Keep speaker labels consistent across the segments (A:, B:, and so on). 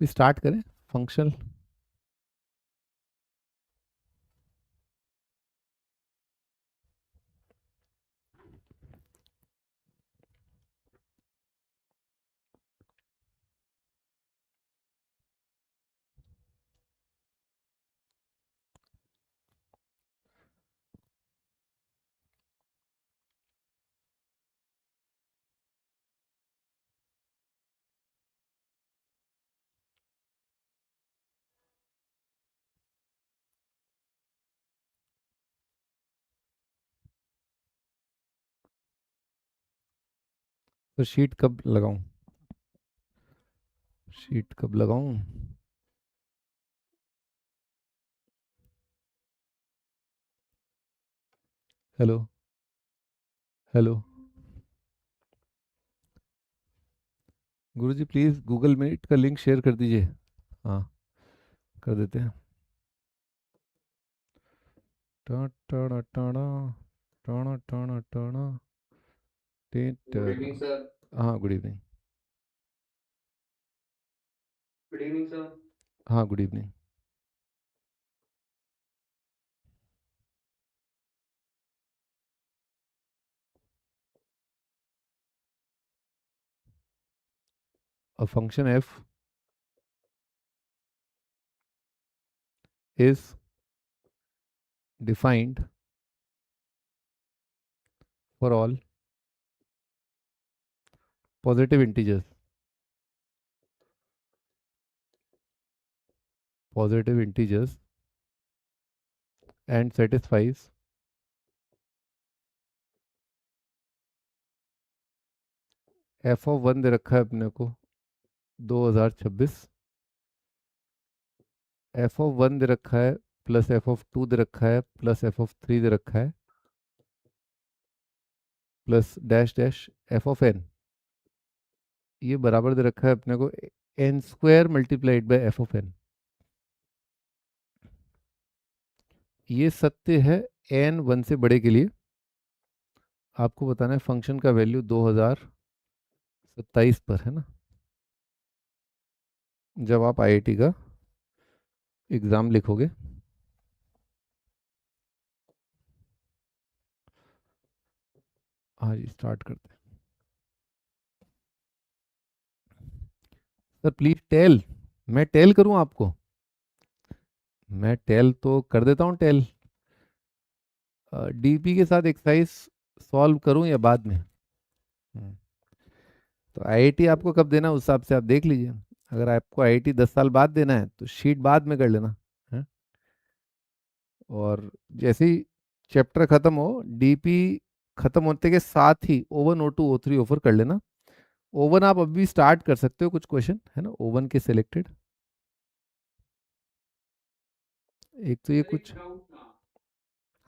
A: Start करें functional. तो sheet कब लगाऊं? शीट कब लगाऊं? हेलो। हेलो। गुरुजी प्लीज़ गूगल मीट का लिंक शेयर कर दीजिए। हाँ, कर देते हैं। टा टा टा टा टा टा
B: गुड
A: टेटर।
B: Evening sir.
A: हाँ, good evening.
B: Good evening sir.
A: हाँ, good evening. A function f is defined for all positive integers. Positive integers and satisfies f of 1 दे रखा है अपने को 2026, f of 1 दे रखा है प्लस f of 2 दे रखा है प्लस f of 3 दे रखा है plus dash dash f of n, ये बराबर दे रखा है अपने को n square multiplied by f of n। ये सत्य है n 1 से बड़े के लिए। आपको बताना है फंक्शन का वैल्यू 2027 पर है ना, जब आप आईआईटी का एग्ज़ाम लिखोगे। हाँ जी, स्टार्ट करते हैं। Sir please tell. मैं टेल करूं आपको? मैं टेल तो कर देता हूं टेल। डीपी के साथ एक्सरसाइज सॉल्व करूं या बाद में? तो आईआईटी आपको कब देना है उस हिसाब से आप देख लीजिए। अगर आपको आईआईटी 10 साल बाद देना है तो शीट बाद में कर लेना है। और जैसे ही चैप्टर खत्म हो, डीपी खत्म होते के साथ ही ओवन O2 O3 ऑफर कर लेना। ओवन आप अभी स्टार्ट कर सकते हो, कुछ क्वेश्चन है ना ओवन के सिलेक्टेड। एक तो ये
B: सर एक
A: कुछ।
B: डाउट था।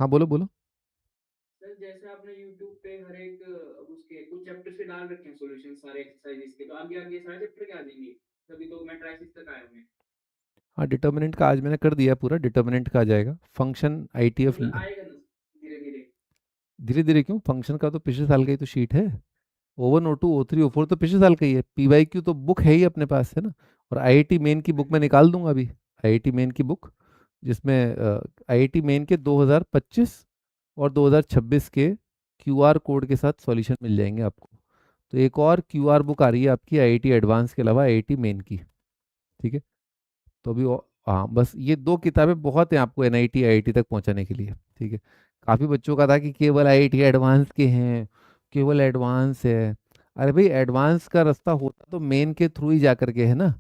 A: हाँ, बोलो बोलो।
B: सर जैसे आपने यूट्यूब पे हर एक उसके कुछ चैप्टर्स के डाल रखे हैं सॉल्यूशन सारे एक्सरसाइजेस के, तो आगे आगे सारे चैप्टर के आ जाएंगे? तभी तो मैट्रिसेस तक आए हुए हैं।
A: हाँ, डिटर्मिनेंट का आज मैंने कर दिया पूरा, डिटर्मिनेंट का आ जाएगा फंक्शन आईटीएफ।
B: मतलब आएगा ना धीरे धीरे?
A: धीरे धीरे क्यों, फंक्शन का तो पिछले साल का ही तो शीट है। O1 O2 O3 O4 तो पिछले साल का ही है, पीवाईक्यू तो बुक है ही अपने पास है ना। और आईआईटी मेन की
B: हाँ
A: बुक मैं
B: जी।
A: निकाल दूंगा अभी। आईआईटी मेन की बुक, जिसमें आईआईटी मेन के 2025 और 2026 के क्यूआर कोड के साथ सॉल्यूशन मिल जाएंगे आपको। तो एक और क्यूआर बुक आ रही है आपकी आईआईटी एडवांस के अलावा आईआईटी मेन की। ठीक है। तो अभी हाँ, बस ये दो किताबें बहुत हैं आपको एनआईटी आईआईटी तक पहुंचाने के लिए। ठीक है। काफ़ी बच्चों का था कि केवल आईआईटी एडवांस के हैं, केवल एडवांस है। अरे भाई, एडवांस का रास्ता होता तो मेन के थ्रू ही जा करके है ना।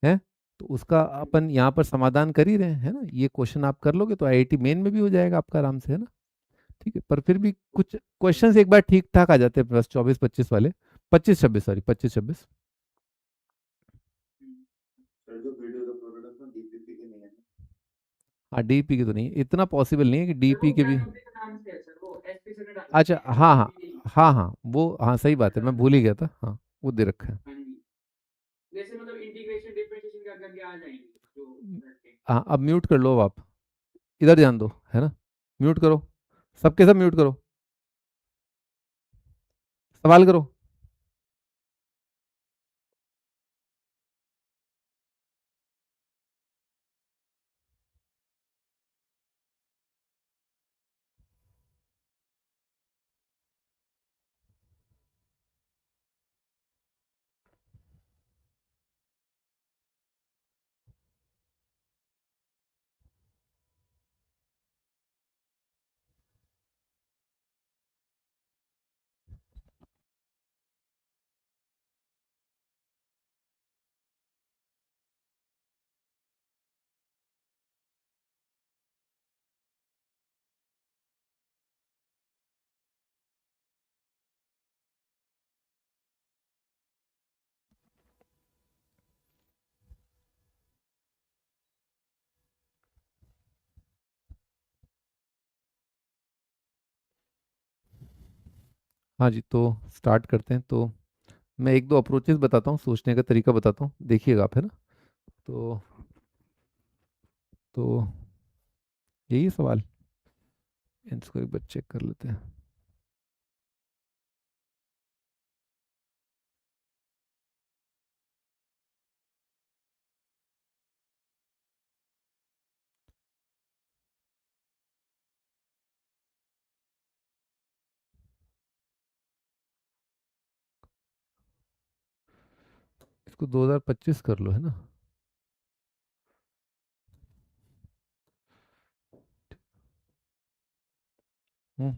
A: है। तो उसका अपन यहाँ पर समाधान कर ही रहे हैं है ना। ये क्वेश्चन आप कर लोगे तो आईआईटी मेन में भी हो जाएगा आपका आराम से है ना। ठीक है, पर फिर भी कुछ क्वेश्चंस एक बार ठीक ठाक आ जाते हैं बस 24-25 वाले। 25-26, सॉरी 25-26।
B: सर जो वीडियो का प्रोडक्ट में डीपीपी के नहीं है।
A: हाँ, डीपी की तो नहीं, इतना पॉसिबल नहीं है कि
B: सर वो
A: डीपी के
B: क्या
A: भी।
B: कंपनी का नाम से है सर? वो एसपी सर ने डाल रखे
A: अच्छा,
B: हैं
A: हाँ हाँ।
B: डीपीपी।
A: हाँ हाँ, वो हाँ सही बात है, मैं
B: हाँ
A: भूल ही गया था। हाँ, वो दे रखा है।
B: जी। जैसे मतलब इंटीग्रेशन डिफरेंशिएशन का करके आ जाएंगे जो लड़के।
A: हाँ, अब म्यूट कर लो अब आप। इधर ध्यान दो है ना। म्यूट करो, सबके सब म्यूट करो। सवाल करो। हाँ जी, तो स्टार्ट करते हैं। तो मैं एक दो अप्रोचेस बताता हूँ, सोचने का तरीका बताता हूँ, देखिएगा आप, है ना। तो तो यही है सवाल, इसको एक बार चेक कर लेते हैं। इसको 2025 कर लो, है ना। हम्म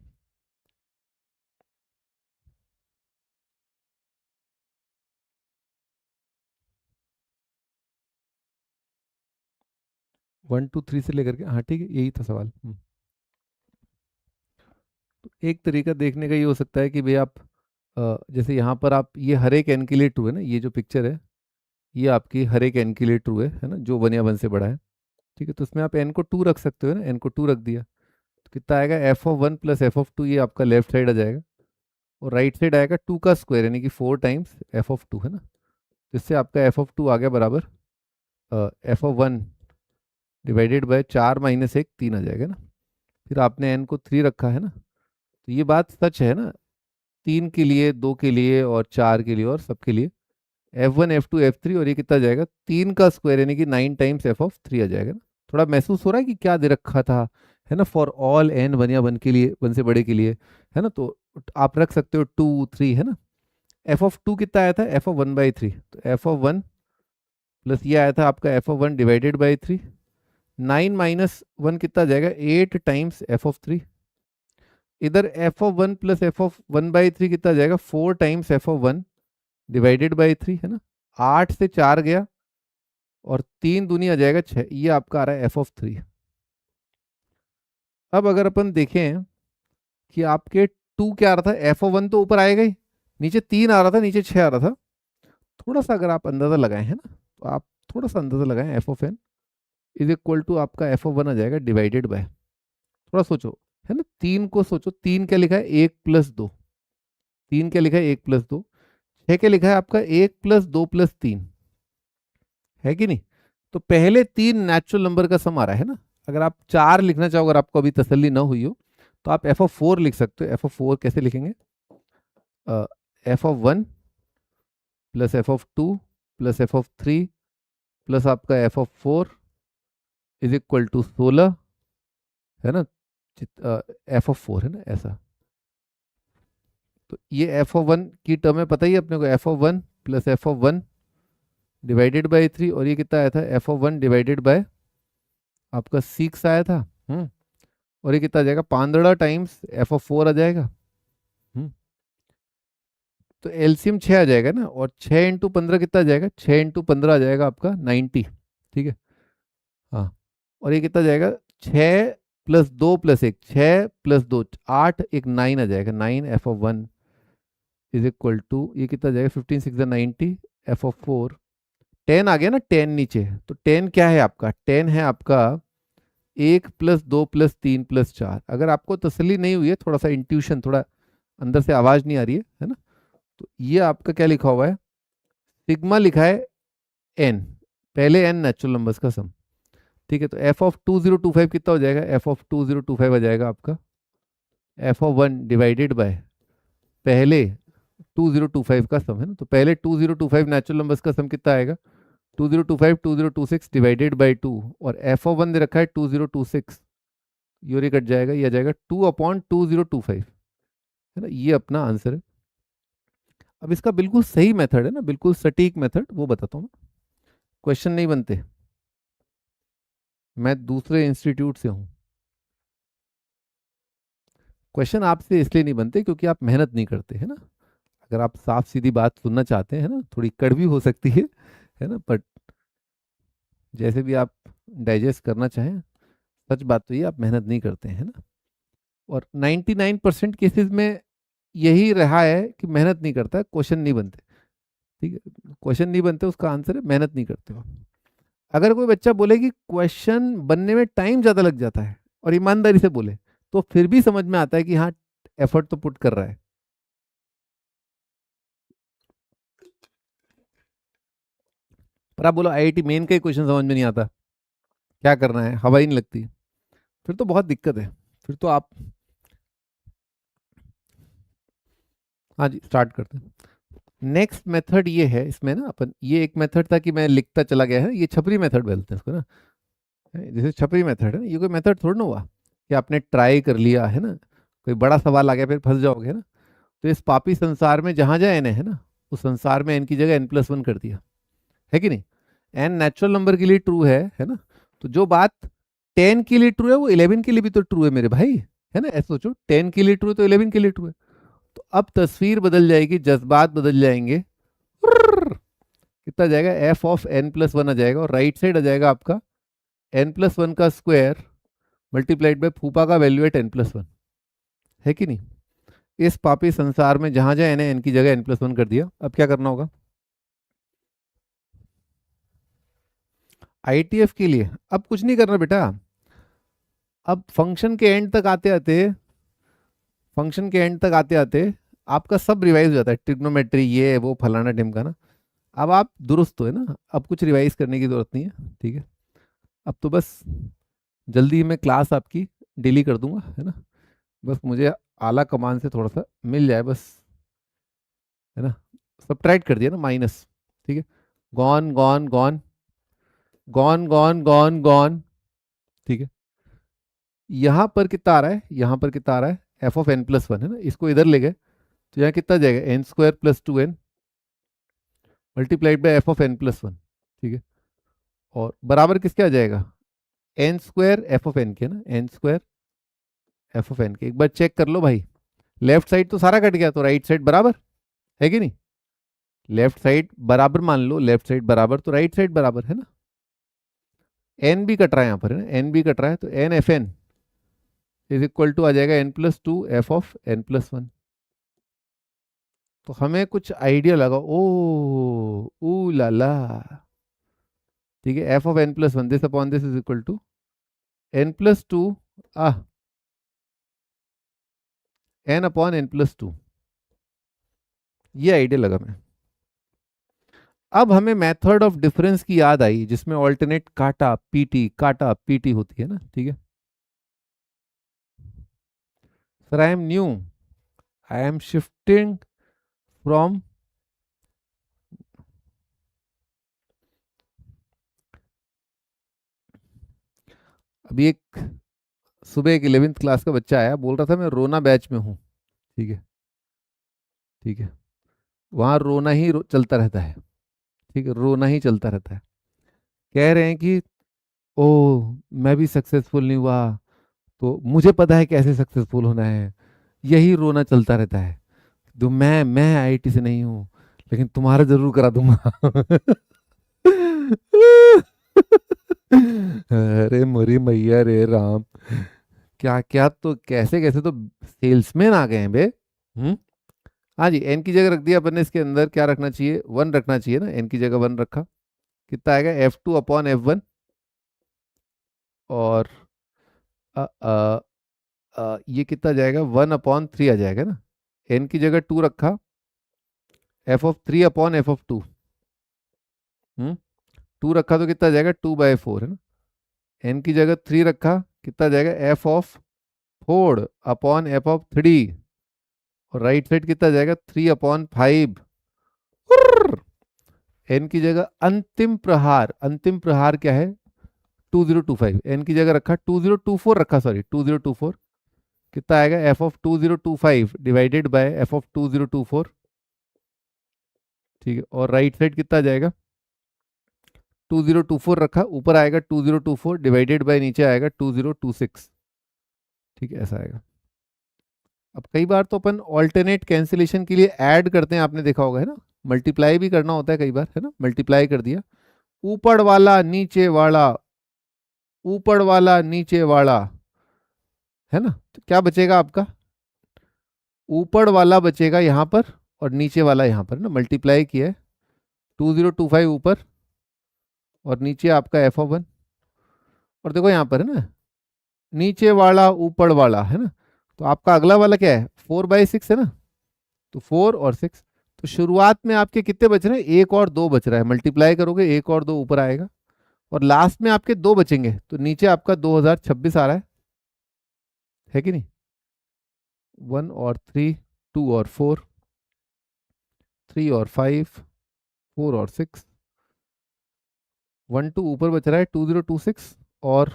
A: 1 2 3 से लेकर के, हाँ ठीक है, यही था सवाल। तो एक तरीका देखने का ये हो सकता है कि भाई आप जैसे यहाँ पर आप, ये हर एक एन के लिए ट्रू है ना, ये जो पिक्चर है ये आपकी हर एक एन के लिए ट्रू है ना, जो 1 या 1 से बड़ा है। ठीक है, तो उसमें आप एन को 2 रख सकते हो ना, एन को 2 रख दिया तो कितना आएगा, f(1) + f(2), ये आपका लेफ्ट साइड आ जाएगा, और राइट साइड आएगा 2 का स्क्वायर यानी कि 4 टाइम्स f(2), है ना। जिससे आपका f(2) आ गया बराबर f(1) डिवाइडेड बाय 4 - 1 3 आ जाएगा ना। फिर आपने एन को 3 रखा है ना, तो ये बात सच है ना, 3 के लिए, 2 के लिए और 4 के लिए और सबके लिए, f(1) f(2) f(3), और ये कितना जाएगा, 3 का स्क्वायर यानी कि 9 टाइम्स f(3) आ जाएगा ना। थोड़ा महसूस हो रहा है कि क्या दे रखा था, है ना, फॉर ऑल n 1 या 1 के लिए, 1 से बड़े के लिए, है ना। तो आप रख सकते हो 2 3, है ना। f(2) कितना आया था, f(1/3), तो f(1) प्लस ये आया था आपका f(1) डिवाइडेड बाई 3, 9 - 1 कितना जाएगा, 8 टाइम्स f(3), इधर f(1) प्लस f(1/3) कितना जाएगा, 4 टाइम्स f(1) डिवाइडेड बाई 3, है ना। 8 से 4 गया और 3 दूनी आ जाएगा 6, ये आपका आ रहा है f(3). अब अगर अपन देखें कि आपके 2 क्या आ रहा था, f(1) तो ऊपर आएगा ही, नीचे 3 आ रहा था, नीचे 6 आ रहा था। थोड़ा सा अगर आप अंदाजा लगाएं, है ना, तो आप थोड़ा सा अंदाजा लगाएं, f(n) इज इक्वल टू आपका f(1) आ जाएगा डिवाइडेड बाय, थोड़ा सोचो, है ना, 3 को सोचो, 3 क्या लिखा है, 1 + 2, 3 क्या लिखा है, 1 + 2, 6 क्या लिखा है आपका, 1 + 2 + 3, है कि नहीं। तो पहले 3 नेचुरल नंबर का सम आ रहा है ना। अगर आप 4 लिखना चाहो, अगर आपको अभी तसल्ली ना हुई हो, तो आप f(4) लिख सकते हो। f(4) कैसे लिखेंगे, f(1) plus f(2) plus f(3) plus आपका f(4) इज इक्वल टू 16, है ना, f(4) है ना, ऐसा। तो ये f(1) की टर्म है, पता ही है अपने को, f(1) plus f(1) divided by 3, और ये कितना आया था, f(1) डिवाइडेड बाय आपका 6 आया था। और ये कितना आ जाएगा, 15 टाइम्स f(4) आ जाएगा। तो एलसीएम 6 आ जाएगा ना, और 6 × 15 कितना आ जाएगा, 6 × 15 आ जाएगा आपका 90। ठीक है, हाँ। और ये कितना जाएगा, 6 + 2 + 1, 6 + 2 8, एक 9 आ जाएगा, 9 f(1) इज इक्वल टू, ये कितना जाएगा, 15 6 90, f(4) 10 आ गया ना, 10 नीचे। तो 10 क्या है आपका, 10 है आपका 1 + 2 + 3 + 4। अगर आपको तसल्ली नहीं हुई है, थोड़ा सा इंट्यूशन, थोड़ा अंदर से आवाज नहीं आ रही है ना, तो ये आपका क्या लिखा हुआ है, सिग्मा लिखा है n, पहले n नेचुरल नंबर्स का सम। ठीक है, तो f(2025) कितना हो जाएगा, f(2025) आ जाएगा आपका f(1) डिवाइडेड बाय पहले 2025 का सम, है ना। तो पहले 2025 नेचुरल नंबर्स का सम कितना आएगा, 2025 2026 डिवाइडेड बाई 2, और f(1) दे रखा है 2026, ये कट जाएगा, ये आ जाएगा 2/2025, है ना। ये अपना आंसर है। अब इसका बिल्कुल सही मेथड है ना, बिल्कुल सटीक मेथड, वो बताता हूँ मैं। क्वेश्चन नहीं बनते, मैं दूसरे इंस्टीट्यूट से हूँ। क्वेश्चन आपसे इसलिए नहीं बनते क्योंकि आप मेहनत नहीं करते, है ना। अगर आप साफ सीधी बात सुनना चाहते हैं ना, थोड़ी कड़वी हो सकती है ना, बट जैसे भी आप डाइजेस्ट करना चाहें, सच बात तो ये, आप मेहनत नहीं करते हैं, है ना। और 99% केसेस में यही रहा है कि मेहनत नहीं करता, क्वेश्चन नहीं बनते। ठीक है, क्वेश्चन नहीं बनते, उसका आंसर है मेहनत नहीं करते हो। अगर कोई बच्चा बोले कि क्वेश्चन बनने में टाइम ज़्यादा लग जाता है, और ईमानदारी से बोले, तो फिर भी समझ में आता है कि हाँ, एफर्ट तो पुट कर रहा है। पर आप बोलो आईआईटी मेन का ही क्वेश्चन समझ में नहीं आता, क्या करना है, हवा ही नहीं लगती, फिर तो बहुत दिक्कत है। फिर तो आप, हाँ जी स्टार्ट करते हैं। नेक्स्ट मेथड ये है, इसमें ना अपन, ये एक मेथड था कि मैं लिखता चला गया है, ये छपरी मेथड बोलते हैं इसको ना, जैसे छपरी मेथड है ना, ये कोई मेथड थोड़ा ना हुआ कि आपने ट्राई कर लिया है ना, कोई बड़ा सवाल आ गया फिर फंस जाओगे ना। तो इस पापी संसार में जहां जहां एन है ना, उस संसार में एन की जगह n+1 कर दिया, है कि नहीं। एन नेचुरल नंबर के लिए ट्रू है ना। तो जो बात 10 के लिए ट्रू है वो 11 के लिए भी तो ट्रू है मेरे भाई, है ना। ऐसा सोचो 10 के लिए ट्रू है तो 11 के लिए ट्रू है। तो अब तस्वीर बदल जाएगी, जज्बात बदल जाएंगे। कितना जाएगा, f(n+1) आ जाएगा, और राइट साइड आ जाएगा आपका n+1 का स्क्वायर मल्टीप्लाइड बाय फूफा का वैल्यू एट n+1, है कि नहीं। इस पापी संसार में जहां जहां एन की जगह n+1 कर दिया। अब क्या करना होगा आईटीएफ के लिए, अब कुछ नहीं करना बेटा। अब फंक्शन के एंड तक आते आते, फंक्शन के एंड तक आते आते आपका सब रिवाइज हो जाता है, ट्रिग्नोमेट्री ये वो फलाना ढिमका ना। अब आप दुरुस्त हो है ना, अब कुछ रिवाइज करने की जरूरत नहीं है, ठीक है। अब तो बस जल्दी ही मैं क्लास आपकी डेली कर दूंगा, है ना। बस मुझे आला कमान से थोड़ा सा मिल जाए बस, है ना। सब्ट्रैक्ट कर दिया ना, माइनस, ठीक है। Gone gone gone gone gone gone gone, ठीक है। यहाँ पर कितना आ रहा है, यहाँ पर कितना आ रहा है, f(n+1) है ना, इसको इधर ले गए तो यहाँ कितना जाएगा, n² + 2n multiplied by f(n+1), ठीक है। और बराबर किसके आ जाएगा, n² f(n) के ना, n² f(n) के। एक बार चेक कर लो भाई, लेफ्ट साइड तो सारा कट गया, तो राइट साइड बराबर है कि नहीं। लेफ्ट साइड बराबर मान लो, लेफ्ट साइड बराबर तो राइट साइड बराबर है ना। n भी कट रहा है यहाँ पर, है ना, n भी कट रहा है, तो n fn is equal to आ जाएगा n+2 f(n+1). तो हमें कुछ आइडिया लगा, ओ ला ला, ठीक है। f(n+1) this upon this is equal to n+2 n/n+2, ये आइडिया लगा मैं। अब हमें मेथड ऑफ डिफरेंस की याद आई, जिसमें ऑल्टरनेट काटा पीटी होती है ना, ठीक है। Sir I am new, I am shifting from, अभी एक सुबह एक 11th क्लास का बच्चा आया, बोल रहा था मैं रोना बैच में हूँ, ठीक है, ठीक है। वहाँ रोना ही चलता रहता है, ठीक है, रोना ही चलता रहता है। कह रहे हैं कि ओ मैं भी सक्सेसफुल नहीं हुआ, तो मुझे पता है कैसे सक्सेसफुल होना है, यही रोना चलता रहता है। तो मैं आईआईटी से नहीं हूँ, लेकिन तुम्हारा जरूर करा दूंगा। अरे मरी मैया रे राम, क्या क्या, तो कैसे कैसे तो सेल्समैन आ गए हैं बे। हाँ जी, एन की जगह रख दिया अपन ने, इसके अंदर क्या रखना चाहिए, 1 रखना चाहिए ना, एन की जगह 1 रखा, कितना आएगा f2/f1। और ये कितना जाएगा, 1/3 आ जाएगा ना। एन की जगह 2 रखा, f(3/f(2), 2 रखा तो कितना जाएगा 2/4, है ना। एन की जगह 3 रखा, कितना जाएगा f(4)/f(3), और राइट साइड कितना जाएगा 3/5। एन की जगह अंतिम प्रहार, अंतिम प्रहार क्या है 2025, एन की जगह रखा 2024 रखा, सॉरी 2024, कितना आएगा f(2025) डिवाइडेड बाय f(2024), ठीक है। और राइट साइड कितना जाएगा 2024 रखा, ऊपर आएगा 2024 डिवाइडेड बाय नीचे आएगा 2026, ठीक है, ऐसा आएगा। अब कई बार तो अपन ऑल्टरनेट कैंसिलेशन के लिए ऐड करते हैं, आपने देखा होगा, है ना। मल्टीप्लाई भी करना होता है कई बार, है ना, मल्टीप्लाई कर दिया, ऊपर वाला नीचे वाला, ऊपर वाला नीचे वाला, है ना। तो क्या बचेगा आपका, ऊपर वाला बचेगा यहाँ पर और नीचे वाला यहाँ पर ना, मल्टीप्लाई किया है 2025 ऊपर और नीचे आपका f(1), और देखो यहाँ पर है ना, नीचे वाला ऊपर वाला, है ना। तो आपका अगला वाला क्या है 4/6 है ना, तो 4 और 6, तो शुरुआत में आपके कितने बच रहे हैं, एक और दो बच रहा है, मल्टीप्लाई करोगे एक और दो ऊपर आएगा, और लास्ट में आपके दो बचेंगे, तो नीचे आपका 2026 आ रहा है कि नहीं? 1 और 3, 2 और 4, 3 और 5, 4 और 6, 1 2 ऊपर बच रहा है 2026 और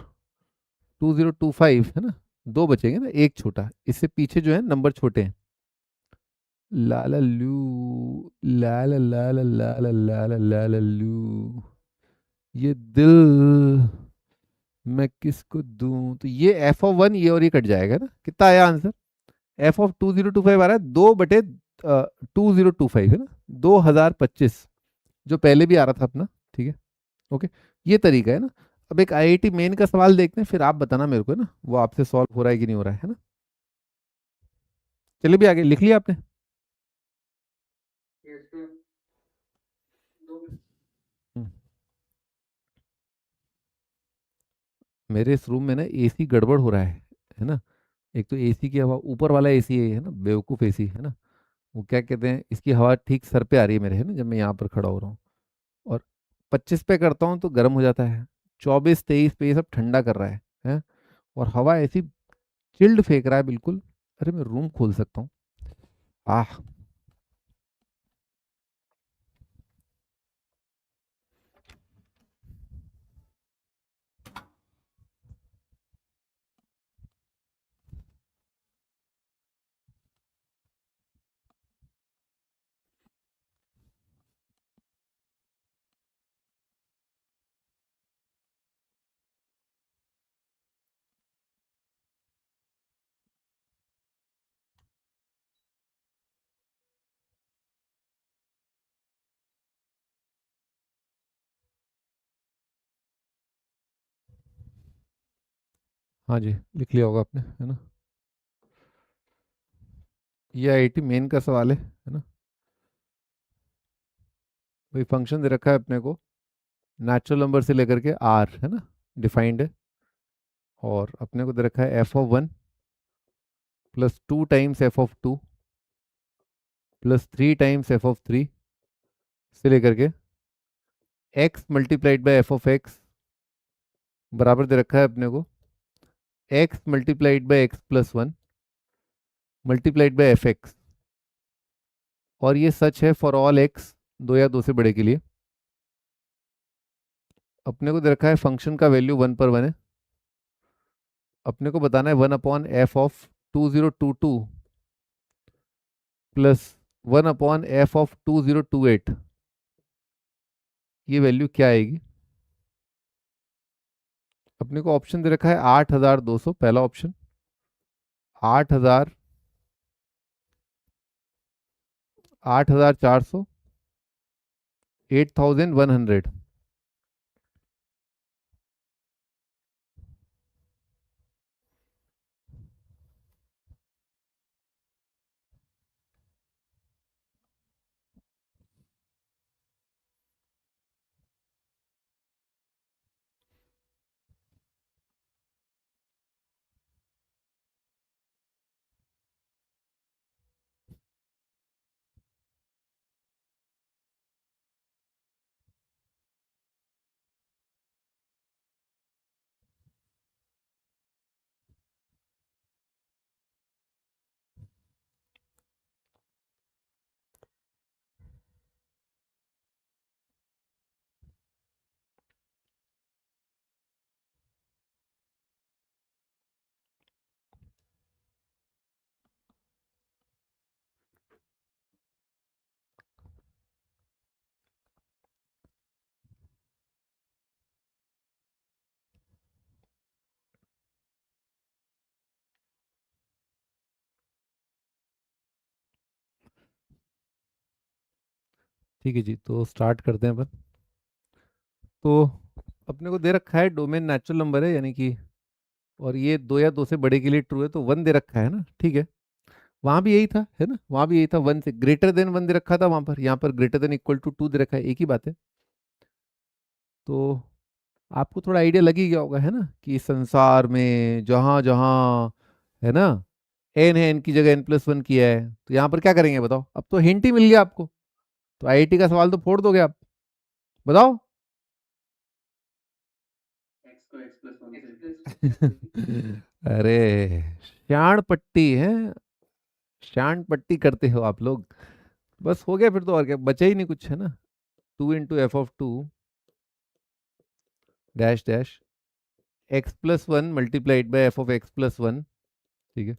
A: 2025 है ना, दो बचेंगे ना, एक छोटा, इससे पीछे जो है नंबर छोटे हैं। लाला लू, लाला लाला लाला लाला लाला लू, ये दिल मैं किसको दूं, तो ये f(1) ये और ये कट जाएगा ना, कितना आया आंसर? f(2025) आ रहा है 2/2025 है ना, 2025, जो पहले भी आ रहा था अपना। ठीक है, ओके, ये तरीका है ना। अब एक आईआईटी मेन का सवाल देखते हैं, फिर आप बताना मेरे को है ना, वो आपसे सॉल्व हो रहा है कि नहीं हो रहा है ना। चलिए भी आगे लिख लिया आपने?
B: Yes sir. दो
A: हम्म, मेरे इस रूम में ना एसी गड़बड़ हो रहा है ना। एक तो एसी की हवा, ऊपर वाला एसी है ना, बेवकूफ़ एसी है ना, वो क्या कहते हैं, इसकी हवा ठीक सर पे आ रही है मेरे है ना, जब मैं यहाँ पर खड़ा हो रहा हूँ, और 25 पे करता हूँ तो गर्म हो जाता है, 24 23 पे ये सब ठंडा कर रहा है, और हवा ऐसी चिल्ड फेंक रहा है बिल्कुल। अरे मैं रूम खोल सकता हूँ। आह, हाँ जी, लिख लिया होगा आपने है ना। ये आईआईटी मेन का सवाल है ना। वही फंक्शन दे रखा है अपने को, नेचुरल नंबर से लेकर के आर है ना, डिफाइंड है, और अपने को दे रखा है f(1) plus 2 times f(2) plus 3 times f(3) से लेकर के x मल्टीप्लाइड बाय f(x) बराबर दे रखा है अपने को x multiplied by x+1 multiplied by f(x), और ये सच है फॉर ऑल x 2 या 2 से बड़े के लिए। अपने को दे रखा है फंक्शन का वैल्यू 1/1 है, अपने को बताना है 1/f(2022) प्लस 1/f(2028), ये वैल्यू क्या आएगी? अपने को ऑप्शन दे रखा है 8200, पहला ऑप्शन 8000, 8400, 8100। ठीक है जी, तो स्टार्ट करते हैं अपन। तो अपने को दे रखा है डोमेन नेचुरल नंबर है यानी कि, और ये 2 या 2 से बड़े के लिए ट्रू है, तो 1 दे रखा है ना, ठीक है। वहां भी यही था है ना, वहां भी यही था, 1 से ग्रेटर देन 1 दे रखा था वहां पर, यहाँ पर ग्रेटर देन इक्वल टू 2 दे रखा है, एक ही बात है। तो आपको थोड़ा आइडिया लग ही गया होगा है ना, कि इस संसार में जहां जहां है ना एन है, एन की जगह n+1 किया है, तो यहाँ पर क्या करेंगे बताओ, अब तो हिंट ही मिल गया आपको तो आईआईटी का सवाल तो फोड़ दोगे आप, बताओ।
B: x को x+1
A: अरे शान पट्टी है, शान पट्टी करते हो आप लोग। बस हो गया फिर तो, और क्या बचा ही नहीं कुछ, है ना। 2 × f(2) dash dash x+1 multiplied by f(x+1), ठीक है,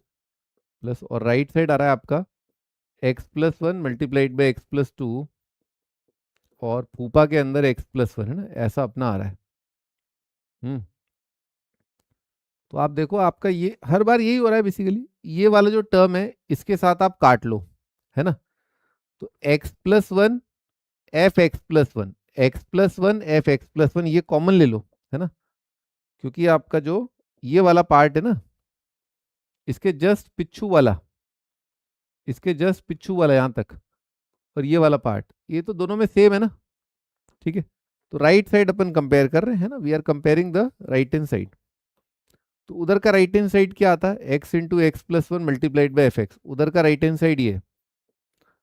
A: प्लस, और राइट साइड आ रहा है आपका x+1 मल्टीप्लाइड बाय x+2, और फूफा के अंदर x+1, है ना, ऐसा अपना आ रहा है। हम्म। तो आप देखो आपका ये हर बार यही हो रहा है बेसिकली, ये वाला जो टर्म है इसके साथ आप काट लो, है ना। तो x+1 f(x+1), x+1 f(x+1), ये कॉमन ले लो, है ना, क्योंकि आपका जो ये वाला पार्ट है ना, इसके जस्ट पिछू वाला, इसके जस्ट पिछू वाला यहां तक, और ये वाला पार्ट, ये तो दोनों में सेम है ना, ठीक है। तो राइट साइड अपन कंपेयर कर रहे हैं ना, we are comparing the right hand side. तो उधर का राइट हैंड साइड क्या आता है, x(x+1) मल्टीप्लाइड बाय f(x), उधर का राइट हैंड साइड ये,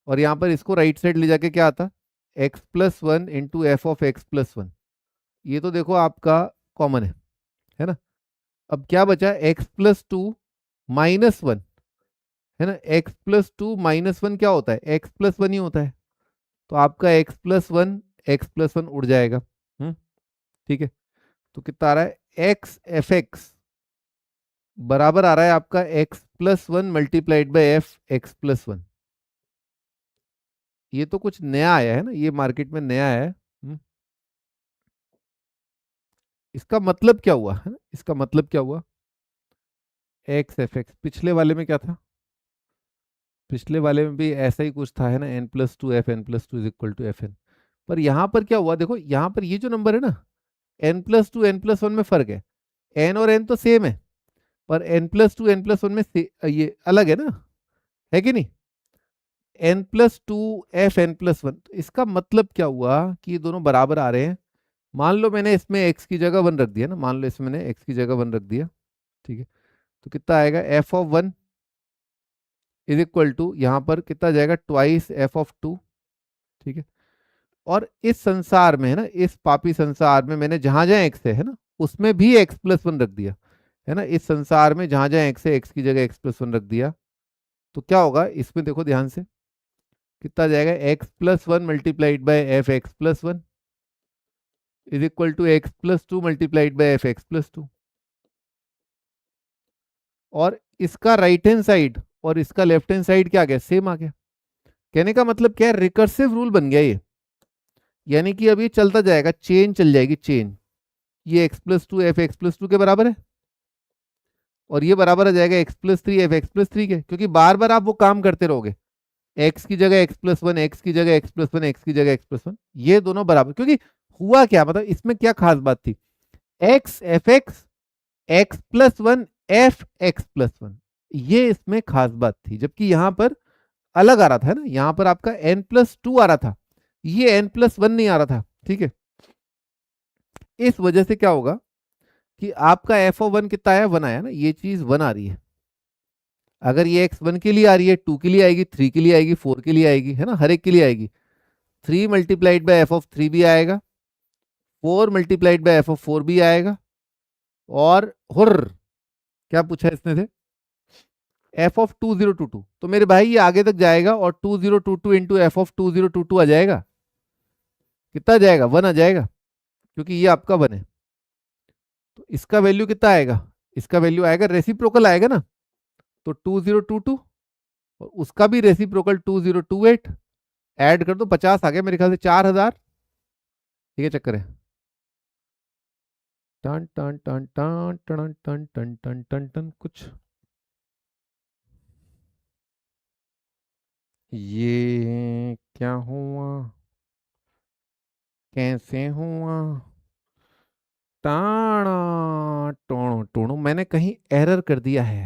A: और यहां पर इसको राइट साइड ले जाके क्या आता, x+1 इंटू f(x+1), ये तो देखो आपका कॉमन है ना। अब क्या बचा, x+2 - 1, है ना, x+2 - 1 क्या होता है, x+1 ही होता है, तो आपका x+1 उड़ जाएगा। ठीक है। तो कितना आ रहा है, x(f(x) बराबर आ रहा है आपका x+1 मल्टीप्लाइड बाय f(x+1), ये तो कुछ नया आया है ना, ये मार्केट में नया आया है। इसका मतलब क्या हुआ, है ना, इसका मतलब क्या हुआ, x(f(x), पिछले वाले में क्या था, पिछले वाले में भी ऐसा ही कुछ था, है ना, n+2 f n+2 = fn। पर यहां पर क्या हुआ, देखो यहां पर ये जो नंबर है ना, n+2 n+1 में फर्क है, n और n तो सेम है, पर n+2 n+1 में ये अलग है ना, है कि नहीं, n+2 f n+1। तो इसका मतलब क्या हुआ कि ये दोनों बराबर आ रहे हैं। मान लो मैंने इसमें x की जगह 1 रख दिया ना, मान लो इसमें मैंने x की जगह 1 रख दिया, ठीक है, तो कितना आएगा, f(1) = यहाँ पर कितना जाएगा, ट्वाइस f(2), ठीक है। और इस संसार में, है ना, इस पापी संसार में मैंने जहां जहां x है ना, उसमें भी x+1 रख दिया, है ना, इस संसार में जहां जहां x है x की जगह x+1 रख दिया। तो क्या होगा इसमें, देखो ध्यान से, कितना जाएगा, x+1 multiplied by f(x+1) = x+2 multiplied by f(x+2), और इसका राइट हैंड साइड और इसका लेफ्ट हैंड साइड क्या आ गया, सेम आ गया। कहने का मतलब क्या है, रिकर्सिव रूल बन गया ये, यानी कि अब ये चलता जाएगा, चेन चल जाएगी, चेन, ये x+2 f(x+2) के बराबर है, और ये बराबर आ जाएगा x+3 f(x+3) के, क्योंकि बार बार आप वो काम करते रहोगे, x की जगह x+1, x की जगह x+1, x की जगह x+1, ये दोनों बराबर, क्योंकि हुआ क्या, मतलब इसमें क्या खास बात थी, x f(x), x+1 f(x+1), ये इसमें खास बात थी, जबकि यहां पर अलग आ रहा था, है ना, यहां पर आपका n+2 आ रहा था, ये n+1 नहीं आ रहा था, ठीक है। इस वजह से क्या होगा कि आपका f(1) कितना आया, 1 आया ना, ये चीज 1 आ रही है। अगर ये x 1 के लिए आ रही है, 2 के लिए आएगी, 3 के लिए आएगी, 4 के लिए आएगी, है ना, हर एक के लिए आएगी। 3 मल्टीप्लाइड बाय f(3) भी आएगा, 4 मल्टीप्लाइड बाय f(4) भी आएगा, और हुर क्या पूछा इसने से, f(2022), तो मेरे भाई ये आगे तक जाएगा, और 2022 इंटू f(2022) आ जाएगा, कितना जाएगा, 1 आ जाएगा, क्योंकि ये आपका 1 है। तो इसका वैल्यू कितना आएगा, इसका वैल्यू आएगा, रेसिप्रोकल आएगा ना, तो 2022, और उसका भी रेसिप्रोकल 2028, ऐड कर दो, 50 आ गया मेरे ख्याल से, 4000, ठीक है, चक्कर है। टन टन टन टन टन टन टन टन टन टन कुछ, ये क्या हुआ, कैसे हुआ, टाणा टोणो टोणो, मैंने कहीं एरर कर दिया है,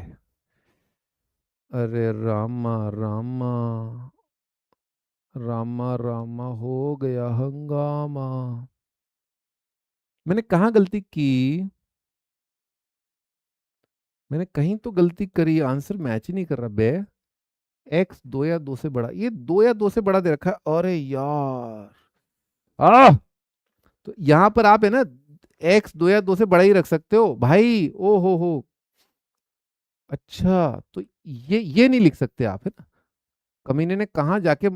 A: अरे रामा रामा, रामा रामा हो गया हंगामा, मैंने कहाँ गलती की, मैंने कहीं तो गलती करी, आंसर मैच ही नहीं कर रहा बे। एक्स 2 या 2 से बड़ा, ये 2 या 2 से बड़ा दे रखा है, अरे यार आ तो यहाँ पर आप है ना एक्स 2 या 2 से बड़ा ही रख सकते हो भाई, ओ हो। अच्छा तो ये नहीं लिख सकते आप, है ना? कमीने ने कहाँ जाके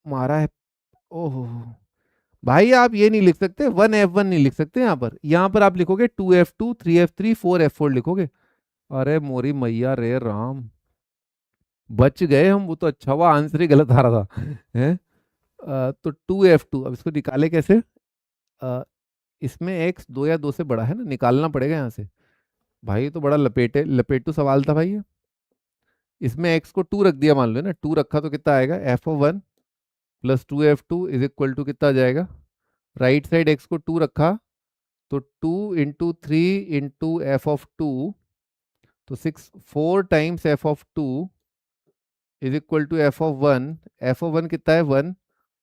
A: मारा है, ओहो। भाई आप ये नहीं लिख सकते, 1F1 नहीं लिख सकते यहाँ पर आप लिखोगे 2F2 3F3 4F4 लिखोगे। अरे मोरी मैया रे राम, बच गए हम, वो तो अच्छा हुआ आंसर ही गलत आ रहा था हैं। तो 2F2, अब इसको निकाले कैसे? अ, इसमें एक्स 2 या 2 से बड़ा है ना, निकालना पड़ेगा यहाँ से। भाई ये तो बड़ा लपेटू सवाल था भाई ये। इसमें एक्स को 2 रख दिया, मान लो ना 2 रखा तो कितना आएगा, F1 plus 2F2 is equal to कितना आ जाएगा, राइट साइड एक्स को 2 रखा तो 2 इंटू 3 इंटू F ऑफ 2, तो 4 times F of 2 is equal to F of 1। F of 1 कितना है 1,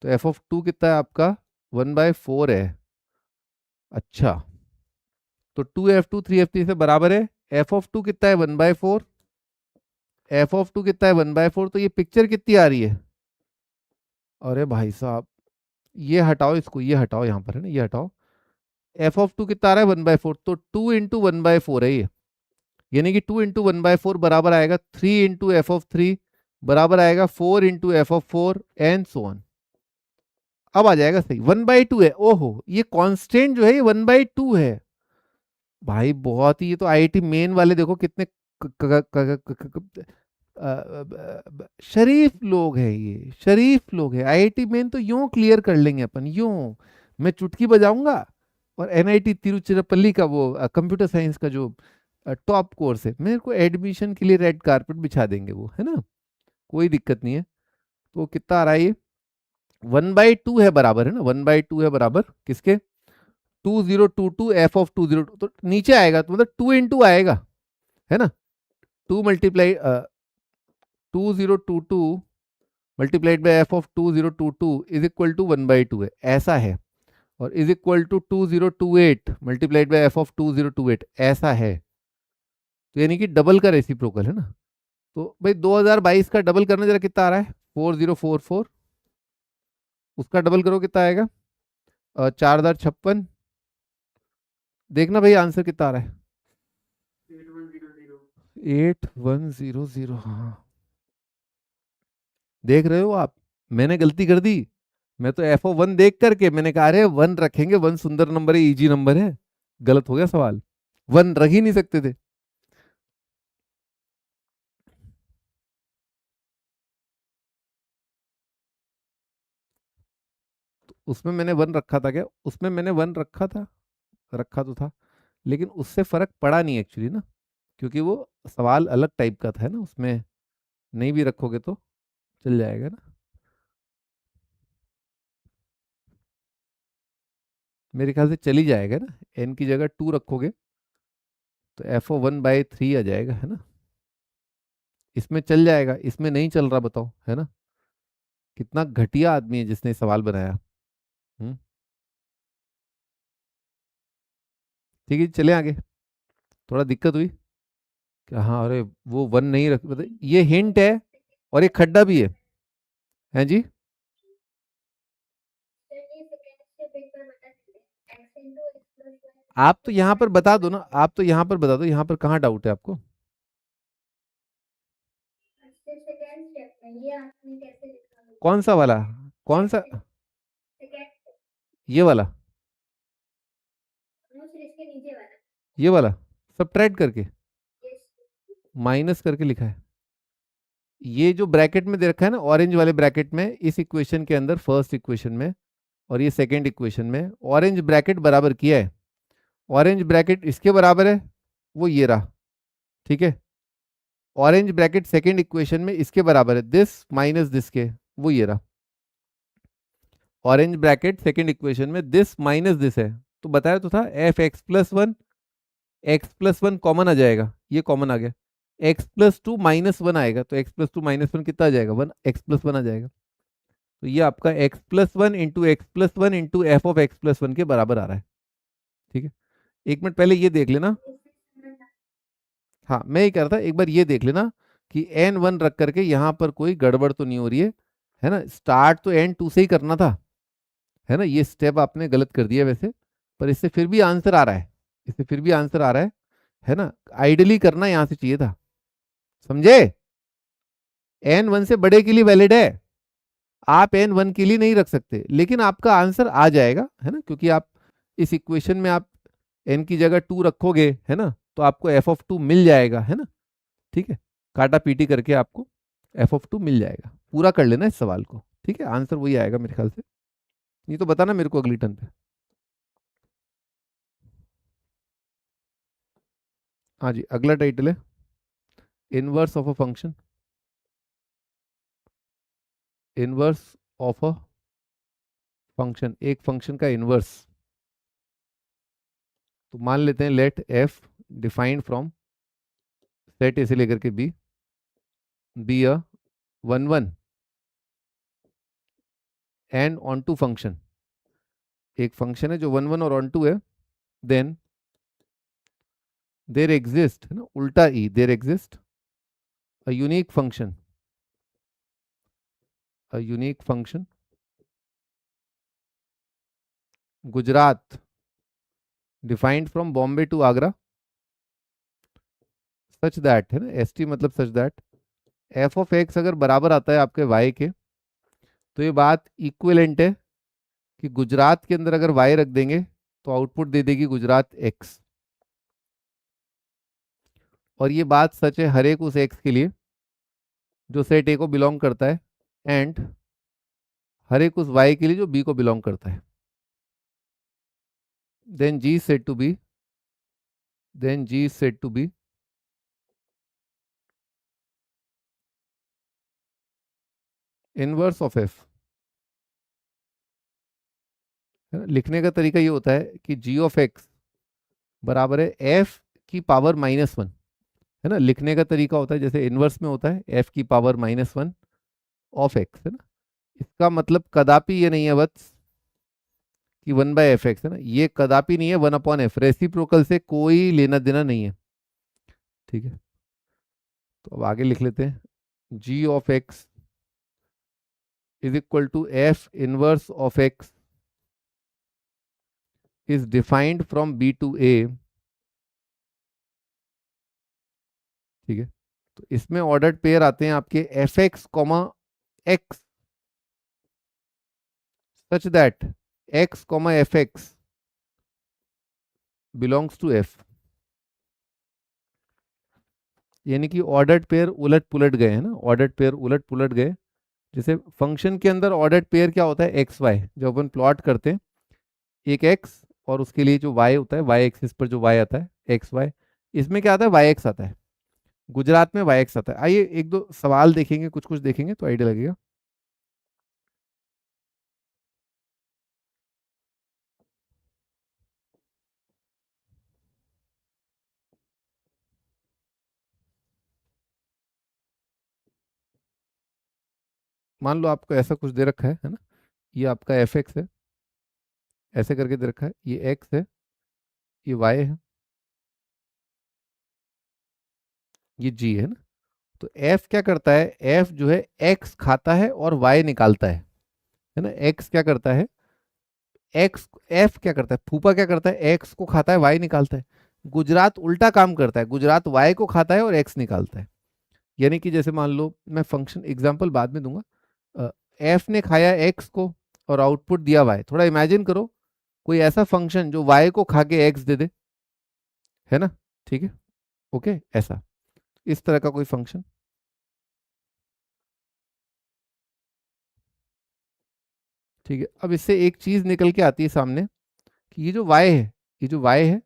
A: तो F ऑफ 2 कितना है आपका 1/4 है। अच्छा तो 2F2 3F3 से बराबर है, F ऑफ 2 कितना है 1/4, F ऑफ 2 कितना है 1/4, तो ये पिक्चर कितनी आ रही है, अरे भाई साहब ये हटाओ, इसको ये हटाओ, यहाँ पर है ना ये हटाओ, F ऑफ 2 कितना आ रहा है 1/4, तो 2 इंटू 1/4 है ये, यानी कि 2 इंटू 1/4 बराबर आएगा 3 इंटू F ऑफ 3 बराबर आएगा 4 into F of 4 and so on. अब आ जाएगा सही, 1/2 है, ओहो ये कांस्टेंट जो है ये 1/2 है। भाई बहुत ही, ये तो आईआईटी मेन वाले देखो कितने शरीफ लोग हैं, ये शरीफ लोग हैं। आईआईटी मेन तो यूं क्लियर कर लेंगे अपन, यूं मैं चुटकी बजाऊंगा, और एनआईटी तिरुचिरापल्ली का वो कंप्यूटर साइंस का जो टॉप कोर्स है, मेरे को एडमिशन के लिए रेड कारपेट बिछा देंगे वो, है ना, कोई दिक्कत नहीं है। तो कितना आ रहा है ये 1/2 है बराबर, है ना 1/2 है बराबर किसके, 2022 F ऑफ 202, तो नीचे आएगा तो मतलब 2 इंटू आएगा, है ना, 2 × 2022 multiplied by F of 2022 is equal to 1/2 है, ऐसा है। और is equal to 2028 multiplied by F of 2028 ऐसा है। तो यानी कि डबल का रेसिप्रोकल है ना। तो भाई 2022 का डबल करना जरा कितना आ रहा है 4044, उसका डबल करो कितना आएगा 4056, देखना भाई आंसर कितना आ रहा है 8100, हाँ देख रहे हो आप, मैंने गलती कर दी। मैं तो F1 देख करके मैंने कहा अरे 1 रखेंगे, 1 सुंदर नंबर है, इजी नंबर है, गलत हो गया सवाल, 1 रख ही नहीं सकते थे। तो उसमें मैंने 1 रखा था क्या, उसमें मैंने 1 रखा था, रखा तो था, लेकिन उससे फर्क पड़ा नहीं एक्चुअली ना, क्योंकि वो सवाल अलग टाइप का था, है ना, उसमें नहीं भी रखोगे तो चल जाएगा ना। मेरे ख्याल से चल ही जाएगा ना, n की जगह 2 रखोगे तो F1/3 आ जाएगा, है ना, इसमें चल जाएगा, इसमें नहीं चल रहा, बताओ, है ना, कितना घटिया आदमी है जिसने सवाल बनाया। हम्म ठीक है चले आगे, थोड़ा दिक्कत हुई कि हाँ अरे वो 1 नहीं रख, मतलब ये हिंट है और ये खड्डा भी है जी। आप तो यहाँ पर बता दो ना, आप तो यहाँ पर बता दो, यहाँ पर कहाँ डाउट है आपको, कौन सा वाला, कौन सा, ये वाला, ये वाला सबट्रैक्ट करके माइनस करके लिखा है, ये जो ब्रैकेट में दे रखा है ना ऑरेंज वाले ब्रैकेट में, इस इक्वेशन के अंदर फर्स्ट इक्वेशन में और ये सेकंड इक्वेशन में ऑरेंज ब्रैकेट बराबर किया है, ऑरेंज ब्रैकेट इसके बराबर है, वो ये रहा, ठीक है, ऑरेंज ब्रैकेट सेकंड इक्वेशन में इसके बराबर है, दिस माइनस दिस के, वो ये रहा, ऑरेंज ब्रैकेट सेकंड इक्वेशन में दिस माइनस दिस है, तो बताया तो था F(x+1), x+1 कॉमन आ जाएगा, ये कॉमन आ गया, x+2 - 1 आएगा, तो x+2 - 1 कितना आ जाएगा 1, x+1 आ जाएगा, तो ये आपका x+1 इंटू F(x+1) के बराबर आ रहा है, ठीक है। एक मिनट पहले ये देख लेना, हाँ मैं ये कह रहा था एक बार ये देख लेना कि n1 रख करके यहाँ पर कोई गड़बड़ तो नहीं हो रही है ना। स्टार्ट तो n2 से ही करना था, है ना। ये स्टेप आपने गलत कर दिया वैसे, पर इससे फिर भी आंसर आ रहा है, इससे फिर भी आंसर आ रहा है ना। आइडियली करना यहाँ से चाहिए था, समझे। n1 से बड़े के लिए वैलिड है, आप n1 के लिए नहीं रख सकते, लेकिन आपका आंसर आ जाएगा, है ना, क्योंकि आप इस इक्वेशन में आप n की जगह 2 रखोगे, है ना, तो आपको f(2) मिल जाएगा, है ना। ठीक है, काटा पीटी करके आपको f(2) मिल जाएगा। पूरा कर लेना इस सवाल को, ठीक है, आंसर वही आएगा मेरे ख्याल से। नहीं तो बताना मेरे को अगली टर्न पे। हाँ जी, अगला टाइटल है inverse of a function. Inverse of a function, एक फंक्शन का इनवर्स। तो मान लेते हैं let f defined from set A से लेकर के B a 1 1 and onto function. एक फंक्शन है जो 1 1 और ऑन टू है, देन देयर एग्जिस्ट, है ना, उल्टा ई, there exist a unique function, a unique function Gujarat defined from Bombay to Agra such that, है ना, एस टी मतलब such that F of x अगर बराबर आता है आपके वाई के, तो ये बात इक्विवेलेंट है कि गुजरात के अंदर अगर वाई रख देंगे तो आउटपुट दे देगी गुजरात एक्स। और ये बात सच है हर एक उस एक्स के लिए जो सेट ए को बिलोंग करता है, एंड हर एक उस वाई के लिए जो बी को बिलोंग करता है। Then G set to B, then G set to B inverse of F. लिखने का तरीका ये होता है कि जी ऑफ एक्स बराबर है एफ की पावर -1, है ना। लिखने का तरीका होता है जैसे इनवर्स में होता है एफ की पावर -1 ऑफ एक्स, है ना। इसका मतलब कदापि ये नहीं है बस कि 1/fx, है ना, ये कदापि नहीं है 1/f, रेसिप्रोकल से कोई लेना देना नहीं है, ठीक है। तो अब आगे लिख लेते हैं g of x is equal to F inverse of x is defined from B to A, ठीक है। तो इसमें ऑर्डर्ड पेयर आते हैं आपके f x comma x such that x comma f x belongs to f, यानी कि ordered pair उलट पुलट गए, है ना, ऑर्डर्ड पेयर उलट पुलट गए। जैसे फंक्शन के अंदर ऑर्डर्ड पेयर क्या होता है, एक्स वाई, जब अपन प्लॉट करते हैं एक एक्स और उसके लिए जो वाई होता है, वाई एक्सिस पर जो वाई आता है एक्स वाई, इसमें क्या आता है वाई एक्स आता है, गुजरात में वाई एक्स आता है। आइए एक दो सवाल देखेंगे, कुछ कुछ देखेंगे तो आइडिया लगेगा। मान लो आपको ऐसा कुछ दे रखा है ना, ये आपका एफ एक्स है, ऐसे करके दे रखा है, ये एक्स है, ये वाई है, ये जी है ना। तो एफ क्या करता है, एफ जो है एक्स खाता है और वाई निकालता है ना। एक्स क्या करता है, एक्स, एफ क्या करता है, फूफा क्या करता है, एक्स को खाता है वाई निकालता है। गुजरात उल्टा काम करता है, गुजरात वाई को खाता है और एक्स निकालता है। यानी कि जैसे मान लो, मैं फंक्शन एग्जांपल बाद में दूंगा, एफ ने खाया एक्स को और आउटपुट दिया वाई। थोड़ा इमेजिन करो कोई ऐसा फंक्शन जो वाई को खा के एक्स दे दे, है ना, ठीक है, ओके, ऐसा इस तरह का कोई फंक्शन, ठीक है। अब इससे एक चीज निकल के आती है सामने कि ये जो वाई है, ये जो वाई है,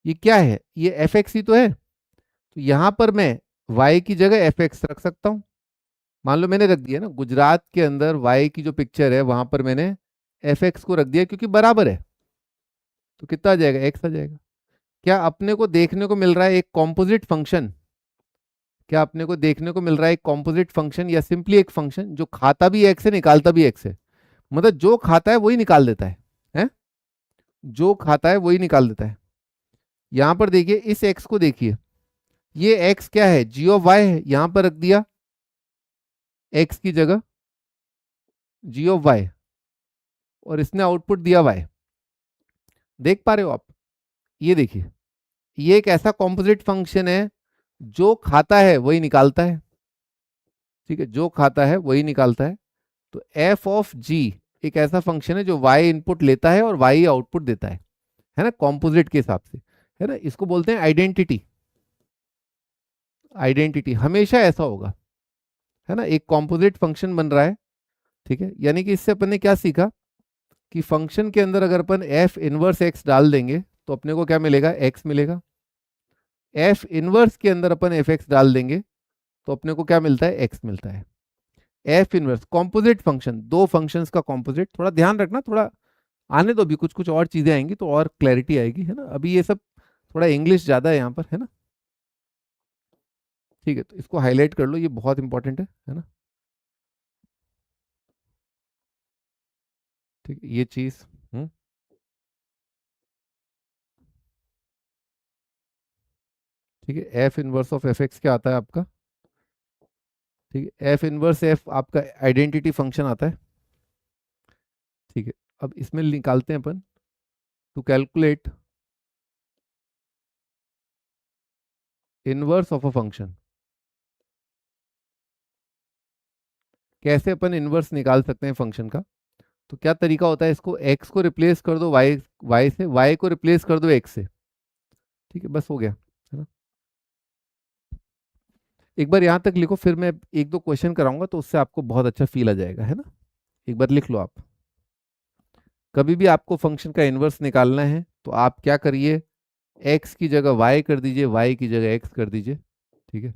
A: ये क्या है, ये एफ एक्स ही तो है। तो यहां पर मैं वाई की जगह एफ एक्स रख सकता हूं। मान लो मैंने रख दिया ना, गुजरात के अंदर वाई की जो पिक्चर है वहां पर मैंने एफ एक्स को रख दिया क्योंकि बराबर है, तो कितना आ जाएगा, एक्स आ जाएगा। क्या अपने को देखने को मिल रहा है एक कॉम्पोजिट फंक्शन, क्या अपने को देखने को मिल रहा है एक कॉम्पोजिट फंक्शन या सिंपली एक फंक्शन जो खाता भी एक्स है निकालता भी एक्स है। मतलब जो खाता है वही निकाल देता है, जो खाता है वही निकाल देता है। यहां पर देखिए इस एक्स को देखिए, ये x क्या है, g ऑफ y है, यहां पर रख दिया x की जगह g ऑफ y, और इसने आउटपुट दिया y। देख पा रहे हो आप? ये देखिए, ये एक ऐसा कॉम्पोजिट फंक्शन है जो खाता है वही निकालता है। ठीक है, जो खाता है वही निकालता है। तो एफ ऑफ जी एक ऐसा फंक्शन है जो वाई इनपुट लेता है और वाई आउटपुट देता है ना, कॉम्पोजिट के हिसाब से, है ना। इसको बोलते हैं आइडेंटिटी। आइडेंटिटी हमेशा ऐसा होगा, है ना, एक कॉम्पोजिट फंक्शन बन रहा है। ठीक है, यानी कि इससे अपन ने क्या सीखा कि फंक्शन के अंदर अगर अपन एफ इनवर्स एक्स डाल देंगे तो अपने को क्या मिलेगा, एक्स मिलेगा। एफ इनवर्स के अंदर अपन एफ एक्स डाल देंगे तो अपने को क्या मिलता है, एक्स मिलता है। एफ इनवर्स कॉम्पोजिट फंक्शन, दो फंक्शंस का कॉम्पोजिट, थोड़ा ध्यान रखना, थोड़ा आने दो, भी कुछ कुछ और चीजें आएंगी तो और क्लैरिटी आएगी, है ना। अभी ये सब थोड़ा इंग्लिश ज्यादा है यहाँ पर, है ना। ठीक है, तो इसको हाईलाइट कर लो, ये बहुत इंपॉर्टेंट है ना। ठीक है, ये चीज ठीक है। F inverse of f x क्या आता है आपका, ठीक है, एफ इनवर्स एफ आपका आइडेंटिटी फंक्शन आता है। ठीक है, अब इसमें निकालते हैं अपन, to calculate inverse of a function. कैसे अपन इनवर्स निकाल सकते हैं फंक्शन का, तो क्या तरीका होता है, इसको x को रिप्लेस कर दो y से, y को रिप्लेस कर दो x से। ठीक है, बस हो गया, है ना। एक बार यहां तक लिखो, फिर मैं एक दो क्वेश्चन कराऊंगा तो उससे आपको बहुत अच्छा फील आ जाएगा, है ना। एक बार लिख लो आप। कभी भी आपको फंक्शन का इनवर्स निकालना है तो आप क्या करिए, x की जगह y कर दीजिए, y की जगह x कर दीजिए। ठीक है,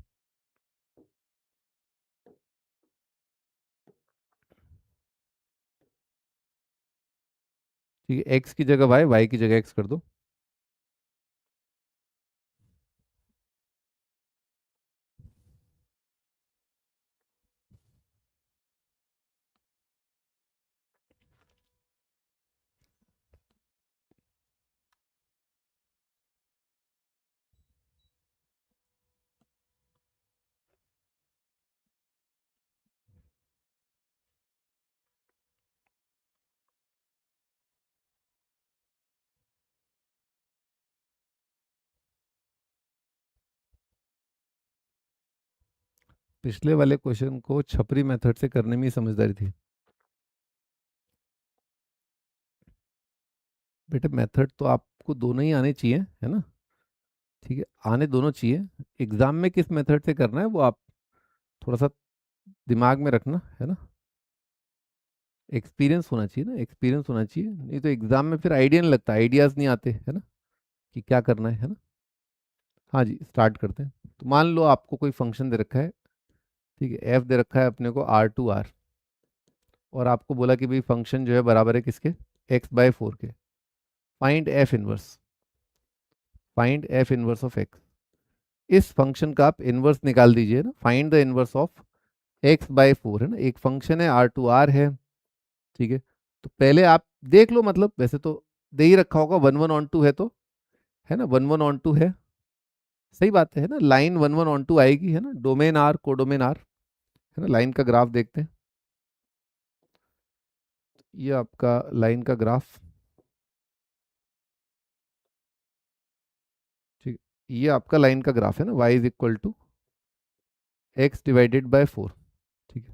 A: ठीक है, x की जगह y की जगह x कर दो। पिछले वाले क्वेश्चन को छपरी मेथड से करने में ही समझदारी थी बेटे। मेथड तो आपको दोनों ही आने चाहिए, है ना। ठीक है, आने दोनों चाहिए। एग्जाम में किस मेथड से करना है वो आप थोड़ा सा दिमाग में रखना, है ना। एक्सपीरियंस होना चाहिए ना, एक्सपीरियंस होना चाहिए, नहीं तो एग्जाम में फिर आइडिया नहीं लगता, आइडियाज नहीं आते, है ना, कि क्या करना है ना। हाँ जी, स्टार्ट करते हैं। तो मान लो आपको कोई फंक्शन दे रखा है, ठीक है, एफ दे रखा है अपने को R2R, और आपको बोला कि भाई फंक्शन जो है बराबर है किसके, x/4 के। Find F inverse, find F inverse of x. इस फंक्शन का आप इनवर्स निकाल दीजिए ना, find the inverse of x/4, है ना। एक फंक्शन है R2R है, ठीक है। तो पहले आप देख लो, मतलब वैसे तो दे ही रखा होगा, 1 1 ऑन 2 है तो, है ना, 1 1 ऑन 2 है, सही बात है ना। लाइन 1 1 ऑन 2 आएगी, है ना, डोमेन आर, कोडोमेन आर, है ना। लाइन का ग्राफ देखते हैं, ये आपका लाइन का ग्राफ, ठीक, ये आपका लाइन का ग्राफ है ना, y = x/4। ठीक है,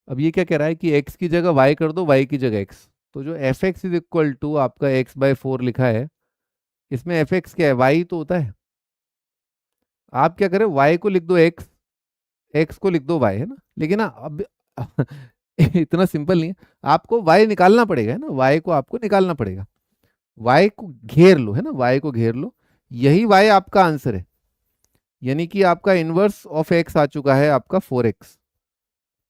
A: अब ये क्या कह रहा है कि x की जगह y कर दो, y की जगह x। तो जो f(x) = आपका x/4 लिखा है, इसमें f(x) क्या है, y तो होता है। आप क्या करें, y को लिख दो x, x को लिख दो y, है ना। लेकिन ना अब इतना सिंपल नहीं है, आपको y निकालना पड़ेगा, है ना, y को आपको निकालना पड़ेगा। y को घेर लो, है ना, y को घेर लो, यही y आपका आंसर है। यानी कि आपका इनवर्स ऑफ x आ चुका है आपका 4x।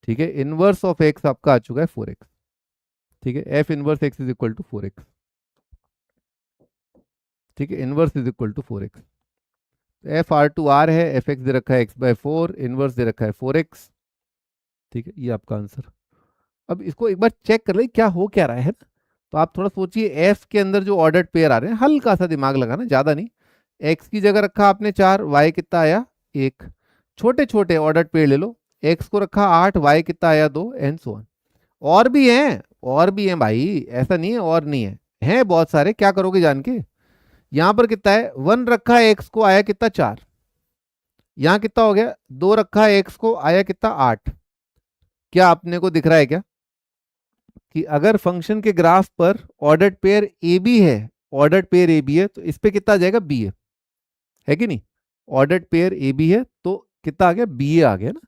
A: ठीक है, इनवर्स ऑफ x आपका आ चुका है 4x। ठीक है, f इनवर्स x = 4x। ठीक है, इनवर्स = 4x। एफ R2R है, एफ एक्स दे रखा है x/4, इनवर्स दे रखा है 4x। ठीक है, ये आपका आंसर। अब इसको एक बार चेक कर ले क्या हो क्या रहा है ना। तो आप थोड़ा सोचिए, एफ के अंदर जो ऑर्डर्ड पेयर आ रहे हैं, हल्का सा दिमाग लगाना, ज्यादा नहीं, एक्स की जगह रखा आपने 4, वाई कितना आया 1। छोटे छोटे ऑर्डर्ड पेड़ ले लो, एक्स को रखा 8, वाई कितना आया 2, एंड सो ऑन। और भी हैं, और भी हैं भाई, ऐसा नहीं है और नहीं है, हैं बहुत सारे। क्या करोगे जान के? यहां पर कितना है, 1 रखा है एक्स को, आया कितना 4। यहां कितना हो गया, 2 रखा है एक्स को, आया कितना 8। क्या आपने को दिख रहा है क्या कि अगर फंक्शन के ग्राफ पर ऑर्डर्ड पेयर ए बी है, ऑर्डर्ड पेयर ए बी है, तो इस पे कितना आ जाएगा बी है कि नहीं? ऑर्डर्ड पेयर ए बी है तो कितना आ गया, बी ए आ गया ना।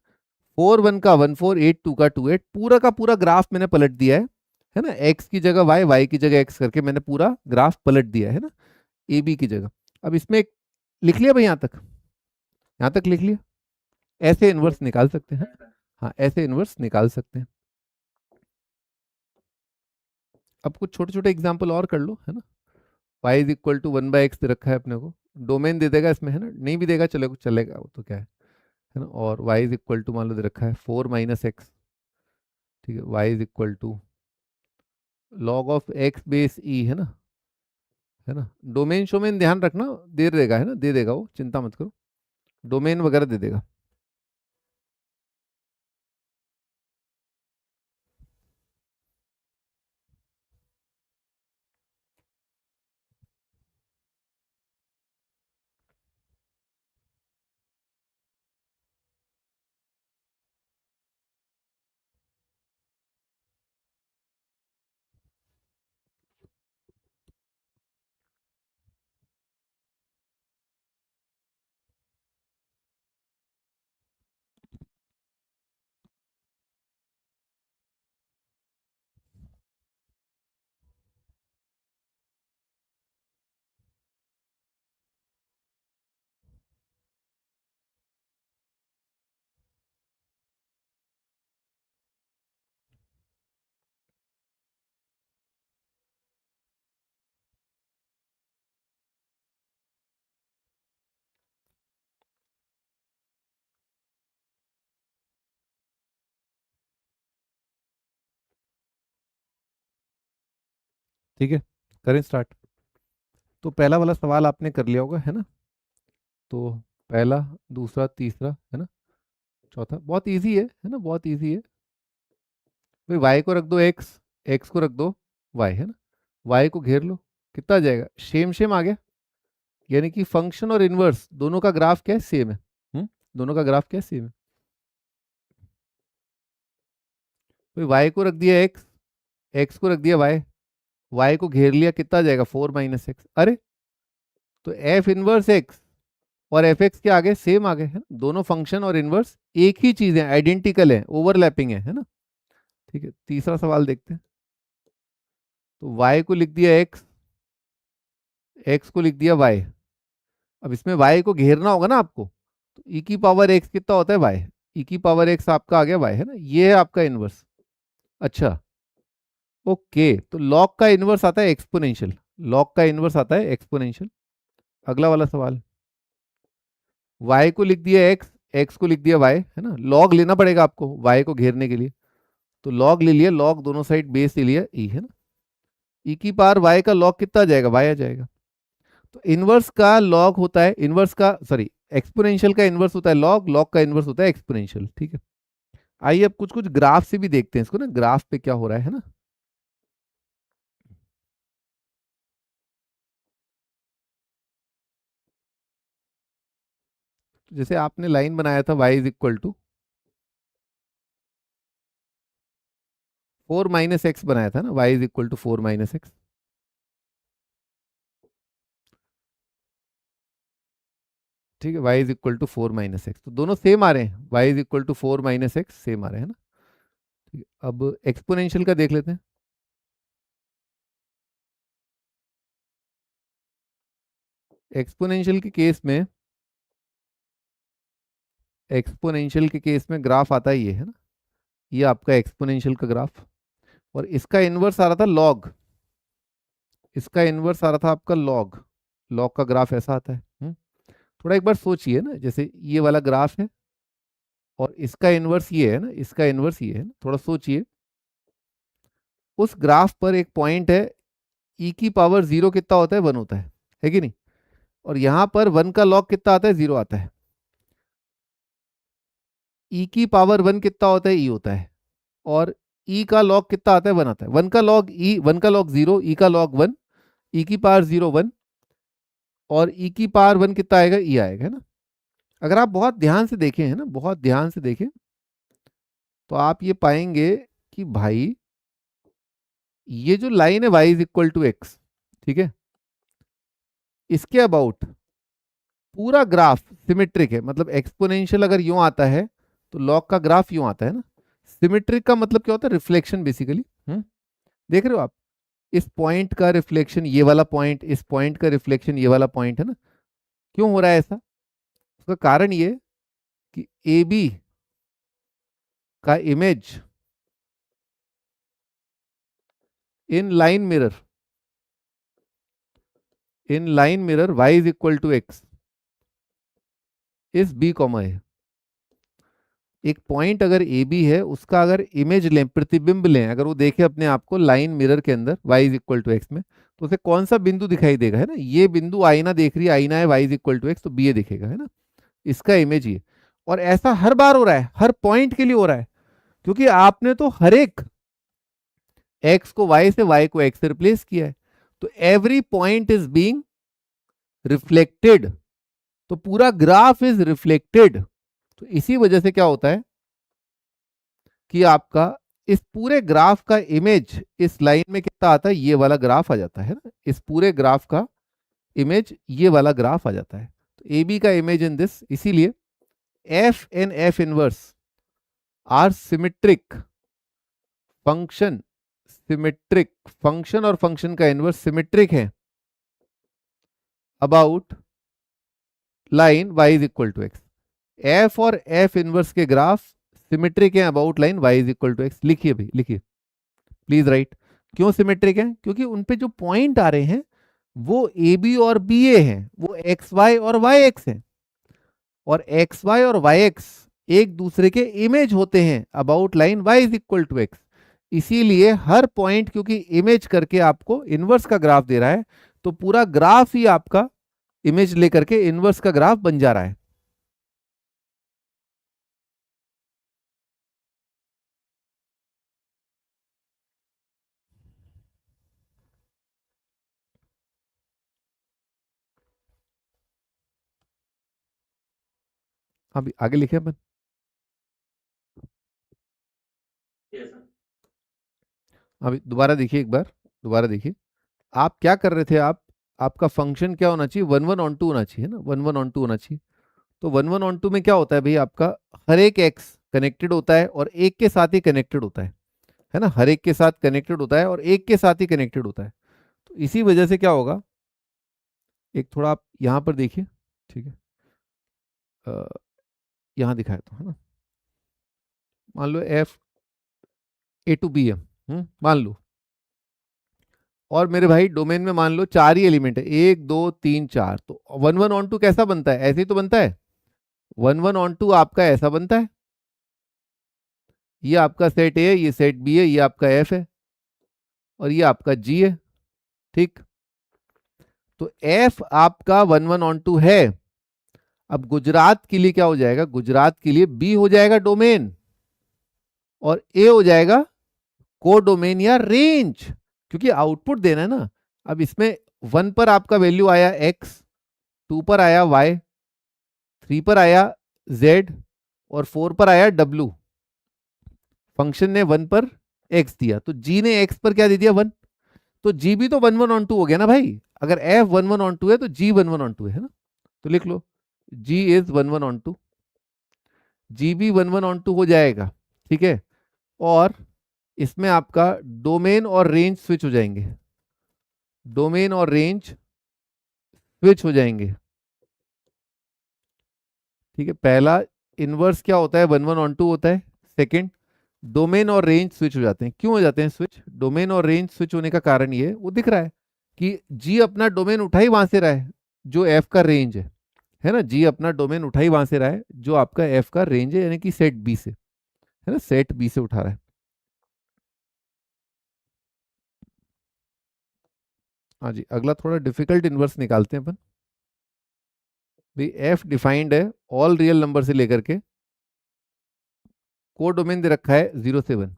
A: 4 1 का 1 4, 8 2 का 2 8, पूरा का पूरा ग्राफ मैंने पलट दिया है ना। एक्स की जगह वाई, वाई की जगह एक्स करके मैंने पूरा ग्राफ पलट दिया है ना, ए बी की जगह। अब इसमें लिख लिया भाई, यहाँ तक लिख लिया। ऐसे इनवर्स निकाल सकते हैं। हाँ, ऐसे इनवर्स निकाल सकते हैं। अब कुछ छोटे छोटे एग्जाम्पल और कर लो, है ना। y is equal to 1/x दे रखा है अपने को, डोमेन दे देगा इसमें, है ना, नहीं भी देगा चलेगा, चलेगा वो तो क्या है ना। और y इज इक्वल टू मान लो दे रखा है 4 - x, ठीक है। y is equal to log of x base e, है ना। डोमेन शोमेन ध्यान रखना, दे देगा, है ना, दे देगा वो, चिंता मत करो, डोमेन वगैरह दे देगा। ठीक है, करें स्टार्ट। तो पहला वाला सवाल आपने कर लिया होगा, है ना। तो पहला, दूसरा, तीसरा, है ना, चौथा, बहुत इजी है ना, बहुत इजी है भाई। वाई को रख दो एक्स, एक्स को रख दो वाई, है ना। वाई को घेर लो, कितना आ जाएगा, सेम सेम आ गया। यानी कि फंक्शन और इनवर्स दोनों का ग्राफ क्या है, सेम है। दोनों का ग्राफ क्या है, सेम है। भाई वाई को रख दिया एक्स, एक्स को रख दिया वाई, वाई को घेर लिया, कितना आ जाएगा 4 - x। अरे, तो एफ इनवर्स एक्स और एफ एक्स के आगे सेम आ गए, है ना। दोनों फंक्शन और इनवर्स एक ही चीज है, आइडेंटिकल है, ओवरलैपिंग है ना। ठीक है, तीसरा सवाल देखते हैं। तो y को लिख दिया x, x को लिख दिया y। अब इसमें y को घेरना होगा ना आपको, तो e की पावर x कितना होता है y, e की पावर x आपका आ गया y, है ना, ये है आपका इनवर्स। अच्छा, ओके, तो log का इनवर्स आता है एक्सपोनेंशियल, log का इनवर्स आता है एक्सपोनेंशियल। अगला वाला सवाल, y को लिख दिया x, x को लिख दिया y, है ना। log लेना पड़ेगा आपको y को घेरने के लिए, तो log ले लिया, log दोनों साइड बेस ले लिया e, है ना। e की पावर y का log कितना आ जाएगा, y आ जाएगा। तो इनवर्स का लॉग होता है, इनवर्स का सॉरी एक्सपोनेंशियल का इनवर्स होता है लॉग, लॉग का इनवर्स होता है एक्सपोनेंशियल, ठीक है। आइए अब कुछ कुछ ग्राफ से भी देखते हैं इसको ना, ग्राफ पे क्या हो रहा है ना। तो जैसे आपने लाइन बनाया था y is equal to 4 - x बनाया था ना, y is equal to 4 - x। ठीक है, y is equal to 4 - x, तो दोनों सेम आ रहे हैं, y is equal to 4 - x same आ रहे हैं ना। ठीक है, अब एक्सपोनेंशियल का देख लेते हैं। एक्सपोनेंशियल के केस में, एक्सपोनेंशियल के केस में ग्राफ आता है ये, है ना, ये आपका एक्सपोनेंशियल का ग्राफ। और इसका इनवर्स आ रहा था लॉग, इसका इनवर्स आ रहा था आपका लॉग, लॉग का ग्राफ ऐसा आता है। थोड़ा एक बार सोचिए ना, जैसे ये वाला ग्राफ है और इसका इनवर्स ये है ना, इसका इनवर्स ये है ना, थोड़ा सोचिए। उस ग्राफ पर एक पॉइंट है, ई की पावर 0 कितना होता है, 1 होता है कि नहीं। और यहां पर 1 का लॉग कितना आता है, 0 आता है। ई की पावर 1 कितना होता है, ई होता है। और ई का लॉग कितना आता है, 1 आता है। 1 का लॉग ई, 1 का लॉग 0, ई का लॉग 1, ई की पावर 0 1, और ई की पावर 1 कितना आएगा, ई आएगा, है ना। अगर आप बहुत ध्यान से देखें, है ना, बहुत ध्यान से देखें, तो आप ये पाएंगे कि भाई ये जो लाइन है y is equal to X, ठीक है, इसके अबाउट पूरा ग्राफ सिमेट्रिक है। मतलब एक्सपोनेंशियल अगर यूं आता है तो लॉग का ग्राफ यूं आता है ना। सिमेट्रिक का मतलब क्या होता है, रिफ्लेक्शन बेसिकली। देख रहे हो आप, इस पॉइंट का रिफ्लेक्शन ये वाला पॉइंट, इस पॉइंट का रिफ्लेक्शन ये वाला पॉइंट, है ना। क्यों हो रहा है ऐसा, उसका कारण ये कि ए बी का image in line mirror, in line mirror y is equal to X इस बी कॉमा है। एक पॉइंट अगर ए बी है, उसका अगर इमेज लें, प्रतिबिंब लें, अगर वो देखे अपने आप को लाइन मिरर के अंदर y is equal to X में, तो उसे कौन सा बिंदु दिखाई देगा, है ना। ये बिंदु आईना देख रही है, आईना है y is equal to X, तो बी ए दिखेगा, है ना। इसका इमेज ये। और ऐसा हर बार हो रहा है, हर पॉइंट के लिए हो रहा है, क्योंकि आपने तो हर एक x को y से, y को x से रिप्लेस किया है। तो every point is being reflected, तो पूरा ग्राफ इज रिफ्लेक्टेड। तो इसी वजह से क्या होता है कि आपका इस पूरे ग्राफ का इमेज इस लाइन में कितना आता है, ये वाला ग्राफ आ जाता है ना। इस पूरे ग्राफ का इमेज ये वाला ग्राफ आ जाता है। तो ए बी का इमेज इन दिस, इसीलिए F and F inverse are symmetric function. Symmetric function और फंक्शन का इनवर्स सिमेट्रिक है about line y is equal to X. F और एफ इनवर्स के ग्राफ सिमेट्रिक है about line y is equal to X. लिखिए भाई, लिखिए please right. क्यों सिमेट्रिक है, क्योंकि उनपे जो पॉइंट आ रहे हैं वो ए बी और बी ए हैं, वो एक्स वाई और वाई एक्स हैं। और एक्स वाई और वाई एक्स एक दूसरे के इमेज होते हैं about line y is equal to X. इसीलिए हर पॉइंट क्योंकि इमेज करके आपको इनवर्स का ग्राफ दे रहा है, तो पूरा ग्राफ ही आपका इमेज लेकर के इनवर्स का ग्राफ बन जा रहा है। अभी आगे लिखे अपन, अभी दोबारा देखिए एक बार, दोबारा देखिए। आप क्या कर रहे थे, आप, आपका फंक्शन क्या होना चाहिए, 1 1 ऑन 2 होना चाहिए ना, 1 1 ऑन 2 होना चाहिए। तो 1 1 ऑन 2 में क्या होता है भाई, आपका हर एक एक्स कनेक्टेड होता है और एक के साथ ही कनेक्टेड होता है ना। हर एक के साथ कनेक्टेड होता है और एक के साथ ही कनेक्टेड होता है। तो इसी वजह से क्या होगा, एक थोड़ा आप यहाँ पर देखिए, ठीक है, यहाँ दिखाया तो है ना। मान लो एफ ए टू बी है, मान लो। और मेरे भाई डोमेन में मान लो 4 ही एलिमेंट है, 1 2 3 4। तो 1 1 ऑन 2 कैसा बनता है, ऐसे ही तो बनता है। 1 1 ऑन 2 आपका ऐसा बनता है, ये आपका सेट ए है, ये सेट बी है, ये आपका एफ है, और ये आपका जी है, ठीक। तो एफ आपका 1 1 ऑन 2 है। अब गुजरात के लिए क्या हो जाएगा, गुजरात के लिए बी हो जाएगा डोमेन, और ए हो जाएगा को डोमेन या रेंज, क्योंकि आउटपुट देना है ना। अब इसमें 1 पर आपका वैल्यू आया एक्स, 2 पर आया वाई, 3 पर आया जेड, और 4 पर आया डब्ल्यू। फंक्शन ने 1 पर एक्स दिया, तो जी ने एक्स पर क्या दे दिया, 1। तो जी भी तो 1 1 ऑन 2 हो गया ना भाई। अगर एफ 1 1 ऑन 2 है तो जी 1 1 ऑन 2 है ना। तो लिख लो जी इज 1 1 ऑन 2, जी भी 1 1 ऑन 2 हो जाएगा, ठीक है। और इसमें आपका डोमेन और रेंज स्विच हो जाएंगे, डोमेन और रेंज स्विच हो जाएंगे, ठीक है। पहला इनवर्स क्या होता है, 1 1 ऑन 2 होता है। सेकंड, डोमेन और रेंज स्विच हो जाते हैं। क्यों हो जाते हैं स्विच, डोमेन और रेंज स्विच होने का कारण ये वो दिख रहा है कि जी अपना डोमेन उठा ही वहां से रहा है जो एफ का रेंज है ना। जी अपना डोमेन उठा ही वहां से रहा है जो आपका एफ का रेंज है, यानी कि सेट बी से, है ना, सेट बी से उठा रहा है। हाँ जी, अगला थोड़ा डिफिकल्ट इनवर्स निकालते हैं अपन। भाई एफ डिफाइंड है ऑल रियल नंबर से लेकर के, को डोमेन दे रखा है 0 से 1,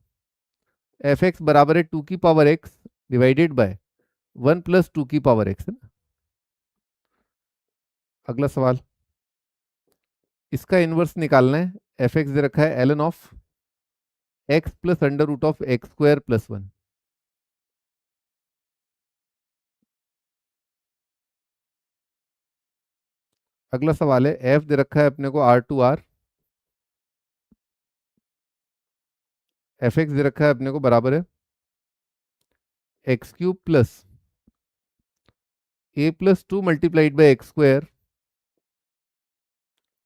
A: एफ एक्स बराबर है 2 की पावर x डिवाइडेड बाय 1 + 2 की पावर x, है ना। अगला सवाल, इसका इनवर्स निकालना है। एफ एक्स दे रखा है ln of x plus under root of x² + 1। अगला सवाल है, एफ दे रखा है अपने को R/R, एफ एक्स दे रखा है अपने को बराबर है x³ plus a+2 multiplied by x²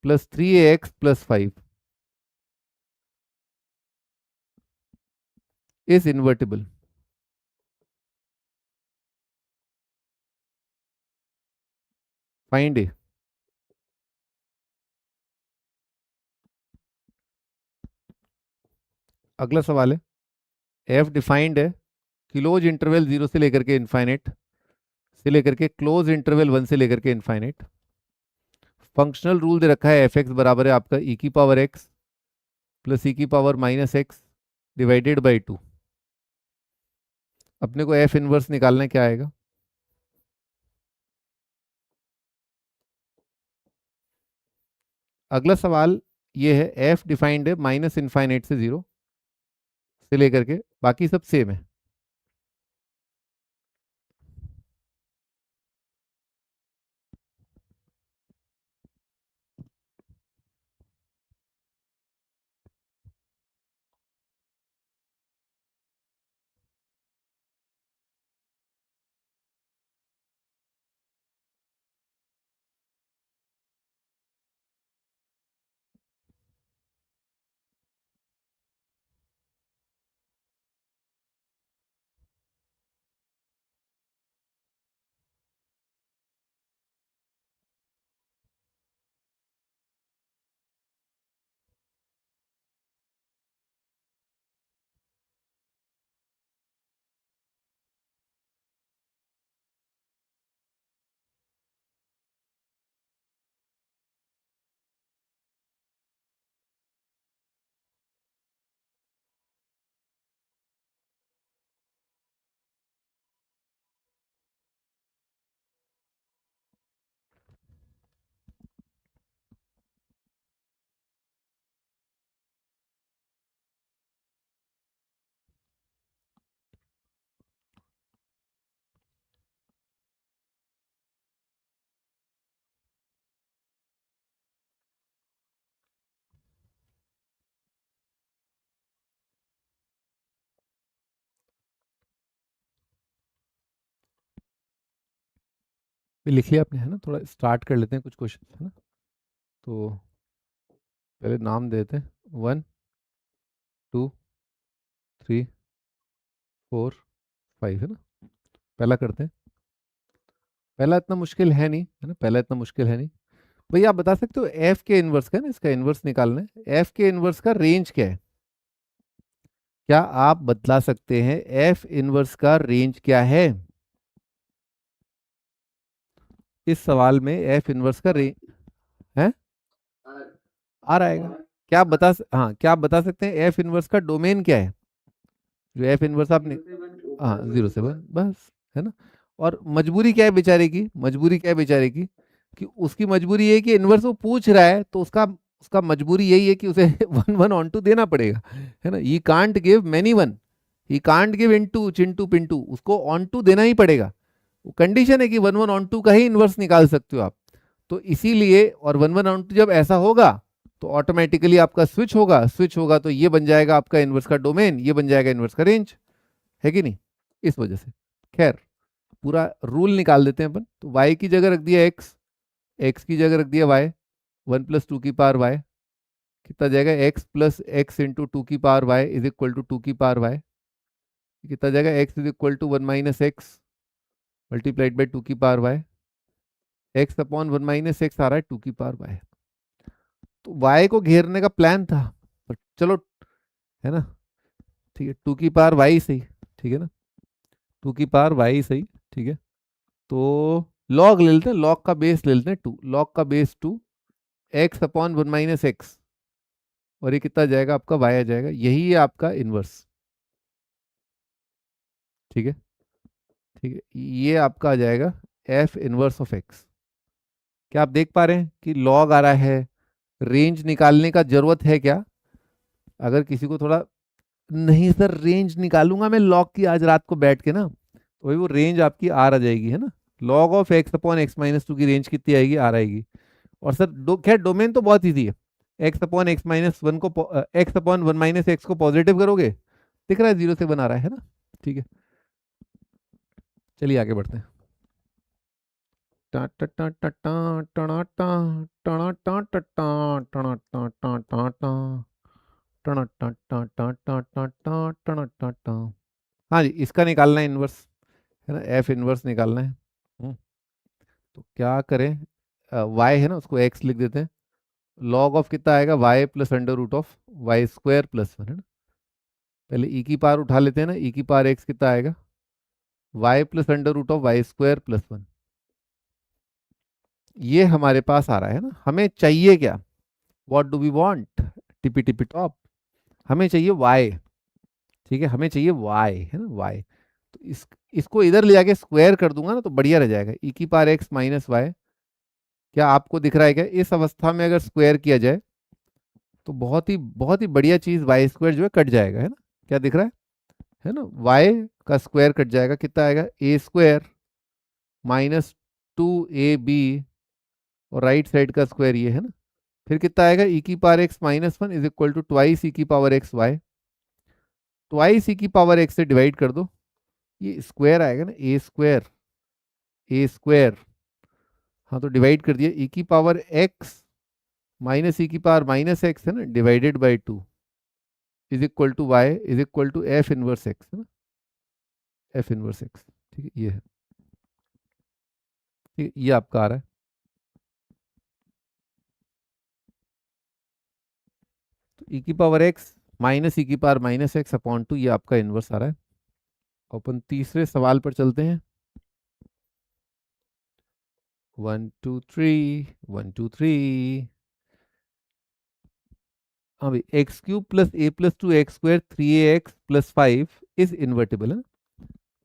A: plus 3ax plus 5 is invertible. Find a. अगला सवाल है, एफ डिफाइंड है क्लोज इंटरवल 0 से लेकर के इनफाइनाइट से लेकर के क्लोज इंटरवल 1 से लेकर के इनफाइनाइट। फंक्शनल रूल दे रखा है एफ एक्स बराबर है आपका e⁻x plus e⁻−x divided by 2। अपने को एफ इनवर्स निकालना है, क्या आएगा। अगला सवाल ये है, एफ डिफाइंड है -∞ से 0 से लेकर के, बाकी सब सेम है। ये लिख लिया आपने, है ना। थोड़ा स्टार्ट कर लेते हैं कुछ क्वेश्चन, है ना। तो पहले नाम देते हैं, 1 2 3 4 5, है ना। पहला करते हैं। पहला इतना मुश्किल है नहीं, है ना, पहला इतना मुश्किल है नहीं। भैया आप बता सकते हो एफ के इनवर्स का, ना इसका इनवर्स निकालना है, एफ के इनवर्स का रेंज क्या है। क्या आप बतला सकते हैं एफ इनवर्स का रेंज क्या है। इस सवाल में एफ इनवर्स का रेंज है, आ रहेगा। क्या आप बता हाँ, क्या आप बता सकते हैं एफ इनवर्स का डोमेन क्या है। जो एफ इनवर्स आपने, हाँ 0 से 1 बस, है ना। और मजबूरी क्या है बेचारे की, मजबूरी क्या है बेचारे की, कि उसकी मजबूरी ये है कि इनवर्स वो पूछ रहा है, तो उसका उसका मजबूरी यही है कि उसे 1 1 ऑन 2 देना पड़ेगा, है ना। He can't give many 1, he can't give into Chintu Pintu, उसको ऑन 2 देना ही पड़ेगा। वो कंडीशन है कि 1 1 ऑन 2 का ही इनवर्स निकाल सकते हो आप। तो इसीलिए, और 1 1 ऑन 2 जब ऐसा होगा तो ऑटोमेटिकली आपका स्विच होगा, स्विच होगा तो ये बन जाएगा आपका इनवर्स का डोमेन, ये बन जाएगा इनवर्स का रेंज, है कि नहीं। इस वजह से खैर पूरा रूल निकाल देते हैं अपन। तो y की जगह रख दिया x, x की जगह रख दिया y, 1 + 2 की पावर y, कितना जाएगा x प्लस एक्स इंटू 2 की power y is equal to 2 की पावर y, कितना जाएगा x is equal to 1 - x multiplied by 2 की power y, x upon 1 - x आ रहा है 2 की पावर y। तो y को घेरने का प्लान था, पर चलो, है ना, ठीक है, 2 की पावर y सही, ठीक है ना, 2 की पावर y सही, ठीक है। तो लॉग ले लेते हैं, लॉग का बेस ले लेते हैं 2, लॉग का base 2 x upon 1 minus x, और ये कितना जाएगा आपका, वाई आ जाएगा, यही है आपका इनवर्स। ठीक है, ठीक है, ये आपका आ जाएगा एफ इनवर्स ऑफ एक्स। क्या आप देख पा रहे हैं कि लॉग आ रहा है, रेंज निकालने का जरूरत है क्या? अगर किसी को थोड़ा, नहीं सर रेंज निकालूंगा मैं लॉग की आज रात को बैठ के ना, तो वही वो रेंज आपकी आर आ जाएगी, है ना। Log of x upon x minus 2 की रेंज कितनी आएगी, आर आएगी। और सर खैर डोमेन तो बहुत ईजी है, x upon x minus one को, एक्स अपॉन 1 माइनस एक्स को पॉजिटिव करोगे, दिख रहा है 0 से 1 आ रहा है ना। ठीक है, चलिए आगे बढ़ते हैं। टा टा टा टा टा टना टा टना टा टा टा टना टा टा टा टा टना टा टा टा टा टा टा टना टा टा। हाँ जी, इसका निकालना है इनवर्स, है ना, एफ इनवर्स निकालना है। तो क्या करें, वाई है ना, उसको एक्स लिख देते हैं। लॉग ऑफ कितना आएगा, Y plus under root of Y square plus 1, है ना। पहले ई की पावर उठा लेते हैं ना, ई की पावर एक्स कितना आएगा, Y plus under root of Y square plus 1। ये हमारे पास आ रहा है ना। हमें चाहिए क्या, what do we want, tippy tippy top, हमें चाहिए वाई। ठीक है, हमें चाहिए वाई, है ना, वाई। तो इसको इधर ले जाके स्क्वायर कर दूंगा ना तो बढ़िया रह जाएगा, ई की पावर एक्स माइनस वाई। क्या आपको दिख रहा है क्या, इस अवस्था में अगर स्क्वायर किया जाए तो बहुत ही बढ़िया चीज, वाई स्क्वायर जो है कट जाएगा, है ना। क्या दिख रहा है ना, वाई का स्क्वायर कट जाएगा, कितना आएगा, ए स्क्वायर माइनस 2ab, और राइट साइड का स्क्वायर ये है ना, फिर कितना आएगा, ई की power x minus 1 is equal to twice e की power x y, twice e की पावर एक्स से डिवाइड कर दो, ये स्क्वायर आएगा ना, ए स्क्वायर, ए स्क्वायर। हाँ तो डिवाइड कर दिया, ई की पावर एक्स माइनस ई की पावर माइनस एक्स है ना, divided by 2 is equal to Y is equal to F inverse X, है ना, एफ इनवर्स एक्स। ठीक है, ये है, ठीक है, ये आपका आ रहा है। तो ई की पावर एक्स माइनस ई की पावर माइनस एक्स अपॉन 2, ये आपका इनवर्स आ रहा है। अपन तीसरे सवाल पर चलते हैं। 1 2 3 1 2 3। हाँ भाई, x cube plus A plus 2 x square 3ax plus 5 is invertible, है ना।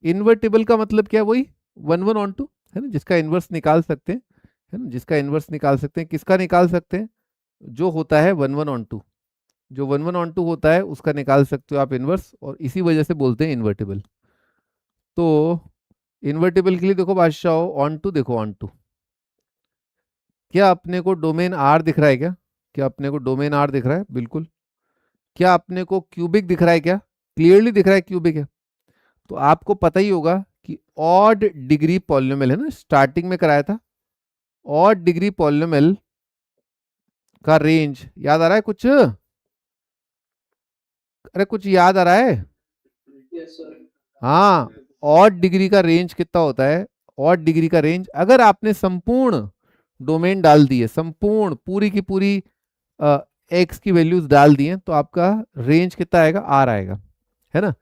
A: इन्वर्टिबल का मतलब क्या, वही 1 1 on 2, है ना, जिसका इन्वर्स निकाल सकते हैं, है ना, जिसका इन्वर्स निकाल सकते हैं, किसका निकाल सकते हैं, जो होता है 1 1 on 2, जो 1 1 on 2 होता है उसका निकाल सकते हो आप इन्वर्स, और इसी वजह से बोलते हैं इन्वर्टिबल। तो इन्वर्टिबल के लिए देखो बादशाह, ऑन टू देखो, ऑन टू, क्या अपने को डोमेन आर दिख रहा है क्या, क्या अपने को डोमेन आर दिख रहा है, बिल्कुल। क्या अपने को क्यूबिक दिख रहा है क्या, क्लियरली दिख रहा है क्यूबिक है। तो आपको पता ही होगा कि ऑड डिग्री पॉलिनोमियल, है ना, स्टार्टिंग में कराया था, ऑड डिग्री पॉलिनोमियल का रेंज याद आ रहा है कुछ, अरे कुछ याद आ रहा है,
B: यस सर।
A: हाँ, ऑड डिग्री का रेंज कितना होता है, ऑड डिग्री का रेंज, अगर आपने संपूर्ण डोमेन डाल दी है, संपूर्ण पूरी की पूरी एक्स की वैल्यूज डाल दी हैं, तो आपका रेंज कितना आएगा, आर आएगा, है ना।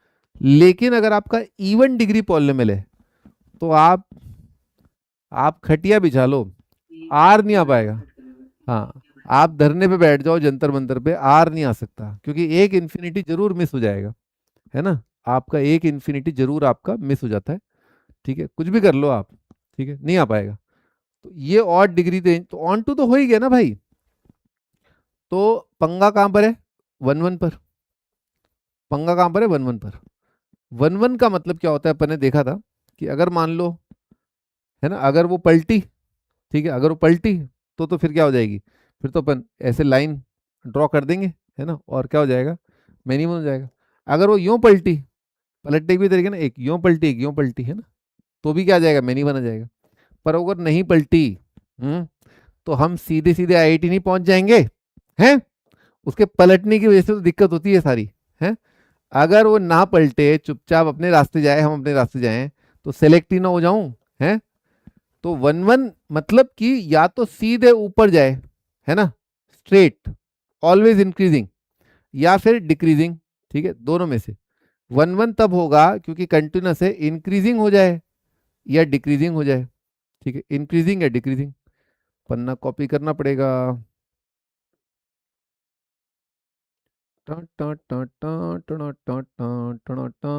A: लेकिन अगर आपका इवन डिग्री पॉलिनोमियल है तो आप खटिया बिछा लो, आर नहीं आ पाएगा। हाँ, आप धरने पे बैठ जाओ जंतर मंतर पे, आर नहीं आ सकता, क्योंकि एक इन्फिनिटी जरूर मिस हो जाएगा, है ना, आपका एक इन्फिनिटी जरूर आपका मिस हो जाता है। ठीक है, कुछ भी कर लो आप, ठीक है, नहीं आ पाएगा। तो ये ऑड डिग्री रेंज, तो ऑन टू तो हो ही गया ना भाई। तो पंगा कहां पर है, 1 1 पर, पंगा कहां पर है, 1 1 पर। 1 1 का मतलब क्या होता है, अपन ने देखा था कि अगर मान लो, है ना, अगर वो पलटी, ठीक है, अगर वो पलटी तो फिर क्या हो जाएगी, फिर तो अपन ऐसे लाइन ड्रॉ कर देंगे, है ना, और क्या हो जाएगा, मिनिमम हो जाएगा। अगर वो यूं पलटी, पलटने की भी तरीके ना, एक यूं पलटी एक यूं पलटी, है ना, तो भी क्या आ जाएगा, मिनी बना जाएगा। पर अगर नहीं पलटी, तो हम सीधे सीधे आईआईटी नहीं पहुंच जाएंगे, हैं, उसके पलटने की वजह से तो दिक्कत होती है सारी, है। अगर वो ना पलटे, चुपचाप अपने रास्ते जाए, हम अपने रास्ते जाएं, तो सेलेक्ट ही ना हो जाऊं, है। तो 1 1 मतलब कि या तो सीधे ऊपर जाए, है ना, स्ट्रेट, ऑलवेज इंक्रीजिंग, या फिर डिक्रीजिंग, ठीक है, दोनों में से 1 1 तब होगा क्योंकि कंटिन्यूस है, इंक्रीजिंग हो जाए या डिक्रीजिंग हो जाए। ठीक है, इंक्रीजिंग या डिक्रीजिंग, पन्ना कॉपी करना पड़ेगा। टा टा टा टा टा टा टा टा टा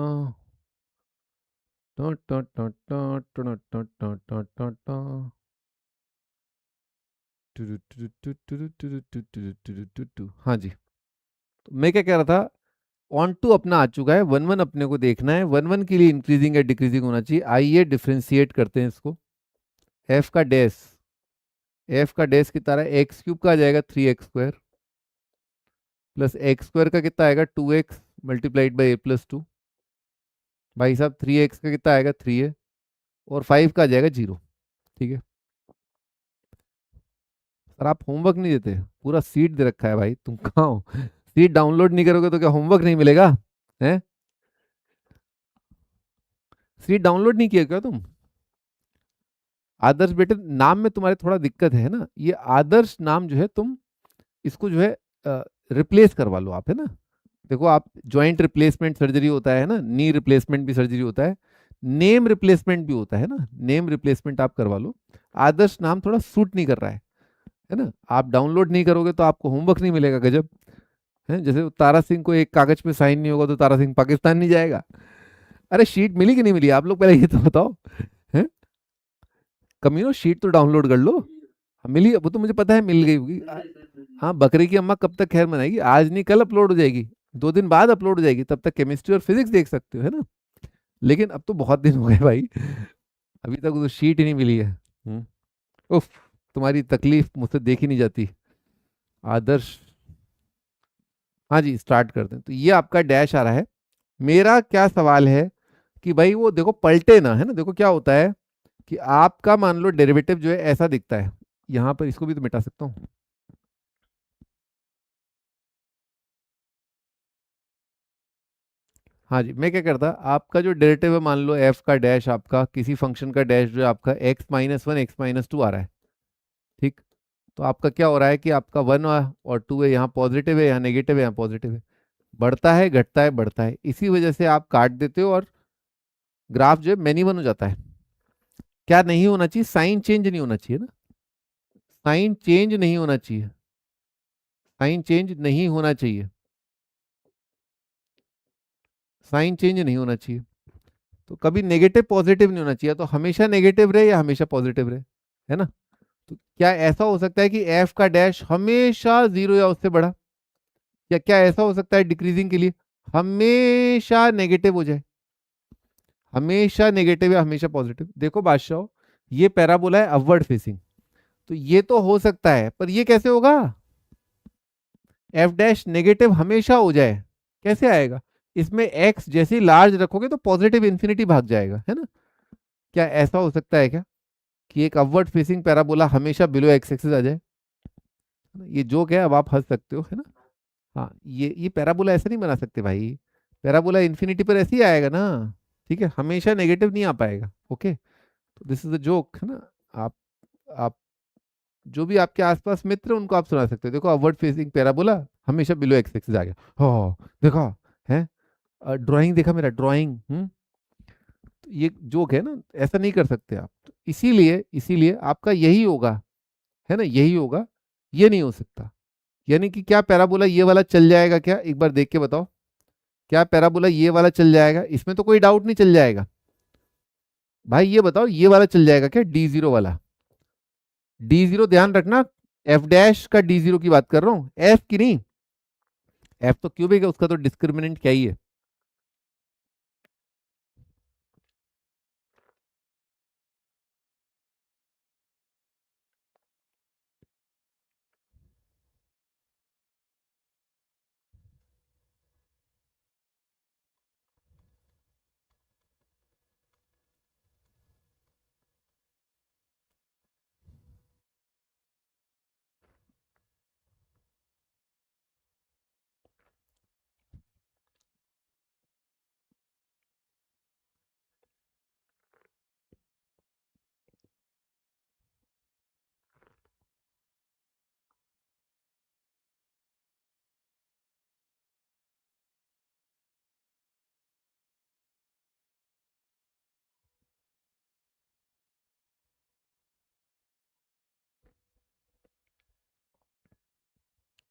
A: टा टा टा टा टा टा टा टा टा टा। हाँ जी, तो मैं क्या कह रहा था, ऑन टू अपना आ चुका है, वन वन अपने को देखना है, वन वन के लिए इंक्रीजिंग या डिक्रीजिंग होना चाहिए। आइए डिफ्रेंशिएट करते हैं इसको। एफ का डैश, एफ का डैश कितना रहा है, एक्स क्यूब का आ जाएगा 3x² प्लस एक्स स्क्वायर का कितना आएगा 2x मल्टीप्लाइड बाई a+2। भाई साहब 3x का कितना आएगा 3a, और 5 का आ जाएगा 0। ठीक है सर, आप होमवर्क नहीं देते, पूरा सीट दे रखा है भाई, तुम कहाँ हो? सीट डाउनलोड नहीं करोगे तो क्या होमवर्क नहीं मिलेगा? हैं? सीट डाउनलोड नहीं किया क्या तुम? आदर्श बेटे, नाम में तुम्हारे थोड़ा दिक्कत है ना, ये आदर्श नाम जो है तुम इसको जो है रिप्लेस करवा लो आप, है ना। देखो आप, जॉइंट रिप्लेसमेंट सर्जरी होता है ना, नी रिप्लेसमेंट भी सर्जरी होता है, नेम रिप्लेसमेंट भी होता है ना, नेम रिप्लेसमेंट आप करवा लो। आदर्श नाम थोड़ा सूट नहीं कर रहा है ना। आप डाउनलोड नहीं करोगे तो आपको होमवर्क नहीं मिलेगा, गजब है। जैसे तारा सिंह को एक कागज पे साइन नहीं होगा तो तारा सिंह पाकिस्तान नहीं जाएगा। अरे शीट मिली कि नहीं मिली आप लोग, पहले ये तो बताओ। है, कमीनो शीट तो डाउनलोड कर लो। हाँ, मिली, वो तो मुझे पता है मिल गई होगी। हाँ, बकरी की अम्मा कब तक खैर मनाएगी, आज नहीं कल अपलोड हो जाएगी, 2 दिन बाद अपलोड हो जाएगी, तब तक केमिस्ट्री और फिजिक्स देख सकते हो, है ना। लेकिन अब तो बहुत दिन हो गए भाई, अभी तक तो शीट ही नहीं मिली है। उफ, तुम्हारी तकलीफ मुझसे देखी नहीं जाती। आदर्श, हाँ जी स्टार्ट करते हैं। तो ये आपका डैश आ रहा है। मेरा क्या सवाल है कि भाई वो देखो पलटे ना, है ना। देखो क्या होता है कि आपका मान लो डेरिवेटिव जो है ऐसा दिखता है, यहाँ पर इसको भी तो मिटा सकता हूँ। हाँ जी, मैं क्या करता, आपका जो डेरिवेटिव है मान लो एफ का डैश, आपका किसी फंक्शन का डैश जो है आपका x-1 x-2 आ रहा है। ठीक, तो आपका क्या हो रहा है कि आपका 1 और 2 है, यहाँ पॉजिटिव है, यहाँ नेगेटिव है, यहाँ पॉजिटिव है, बढ़ता है घटता है बढ़ता है, इसी वजह से आप काट देते हो और ग्राफ जो है मैनी वन हो जाता है। क्या नहीं होना चाहिए, साइन चेंज नहीं होना चाहिए ना, साइन चेंज नहीं होना चाहिए, साइन चेंज नहीं होना चाहिए, साइन चेंज नहीं होना चाहिए। तो कभी नेगेटिव पॉजिटिव नहीं होना चाहिए, तो हमेशा नेगेटिव रहे या हमेशा पॉजिटिव रहे, है ना। तो क्या ऐसा हो सकता है कि एफ का डैश हमेशा 0 या उससे बड़ा, या क्या ऐसा हो सकता है डिक्रीजिंग के लिए हमेशा नेगेटिव हो जाए, हमेशा नेगेटिव या हमेशा पॉजिटिव। देखो बादशाह, ये पैराबोला है अपवर्ड फेसिंग, तो ये तो हो सकता है, पर ये कैसे होगा, एफ डैश नेगेटिव हमेशा हो जाए, कैसे आएगा? इसमें एक्स जैसे लार्ज रखोगे तो पॉजिटिव इन्फिनिटी भाग जाएगा, है ना। क्या ऐसा हो सकता है क्या कि एक अपवर्ड फेसिंग पैराबोला हमेशा बिलो एक्स एक्सिस आ जाए? ये जोक है, अब आप हंस सकते हो, है ना। हाँ, ये पैराबोला ऐसे नहीं बना सकते भाई, पैराबोला इन्फिनिटी पर ऐसे ही आएगा ना। ठीक है, हमेशा नेगेटिव नहीं आ पाएगा। ओके, तो दिस इज द जोक, है ना। आप जो भी आपके आसपास मित्र हैं, उनको आप सुना सकते हो, देखो अपवर्ड फेसिंग पैराबोला हमेशा बिलो एक्स एक्सिस आ गया, हो देखा है, ड्राइंग देखा मेरा ड्राइंग। तो ये जोक है ना, ऐसा नहीं कर सकते आप, तो इसीलिए इसीलिए आपका यही होगा, है ना, यही होगा, ये नहीं हो सकता। यानी कि क्या पैराबोला ये वाला चल जाएगा क्या, एक बार देख के बताओ, क्या पैराबोला ये वाला चल जाएगा? इसमें तो कोई डाउट नहीं, चल जाएगा। भाई ये बताओ, ये वाला चल जाएगा क्या, D0 वाला? D0 ध्यान रखना, एफ डैश का D0 की बात कर रहा हूं, एफ की नहीं। एफ तो क्यूबिक है, उसका तो डिस्क्रिमिनेंट क्या ही है।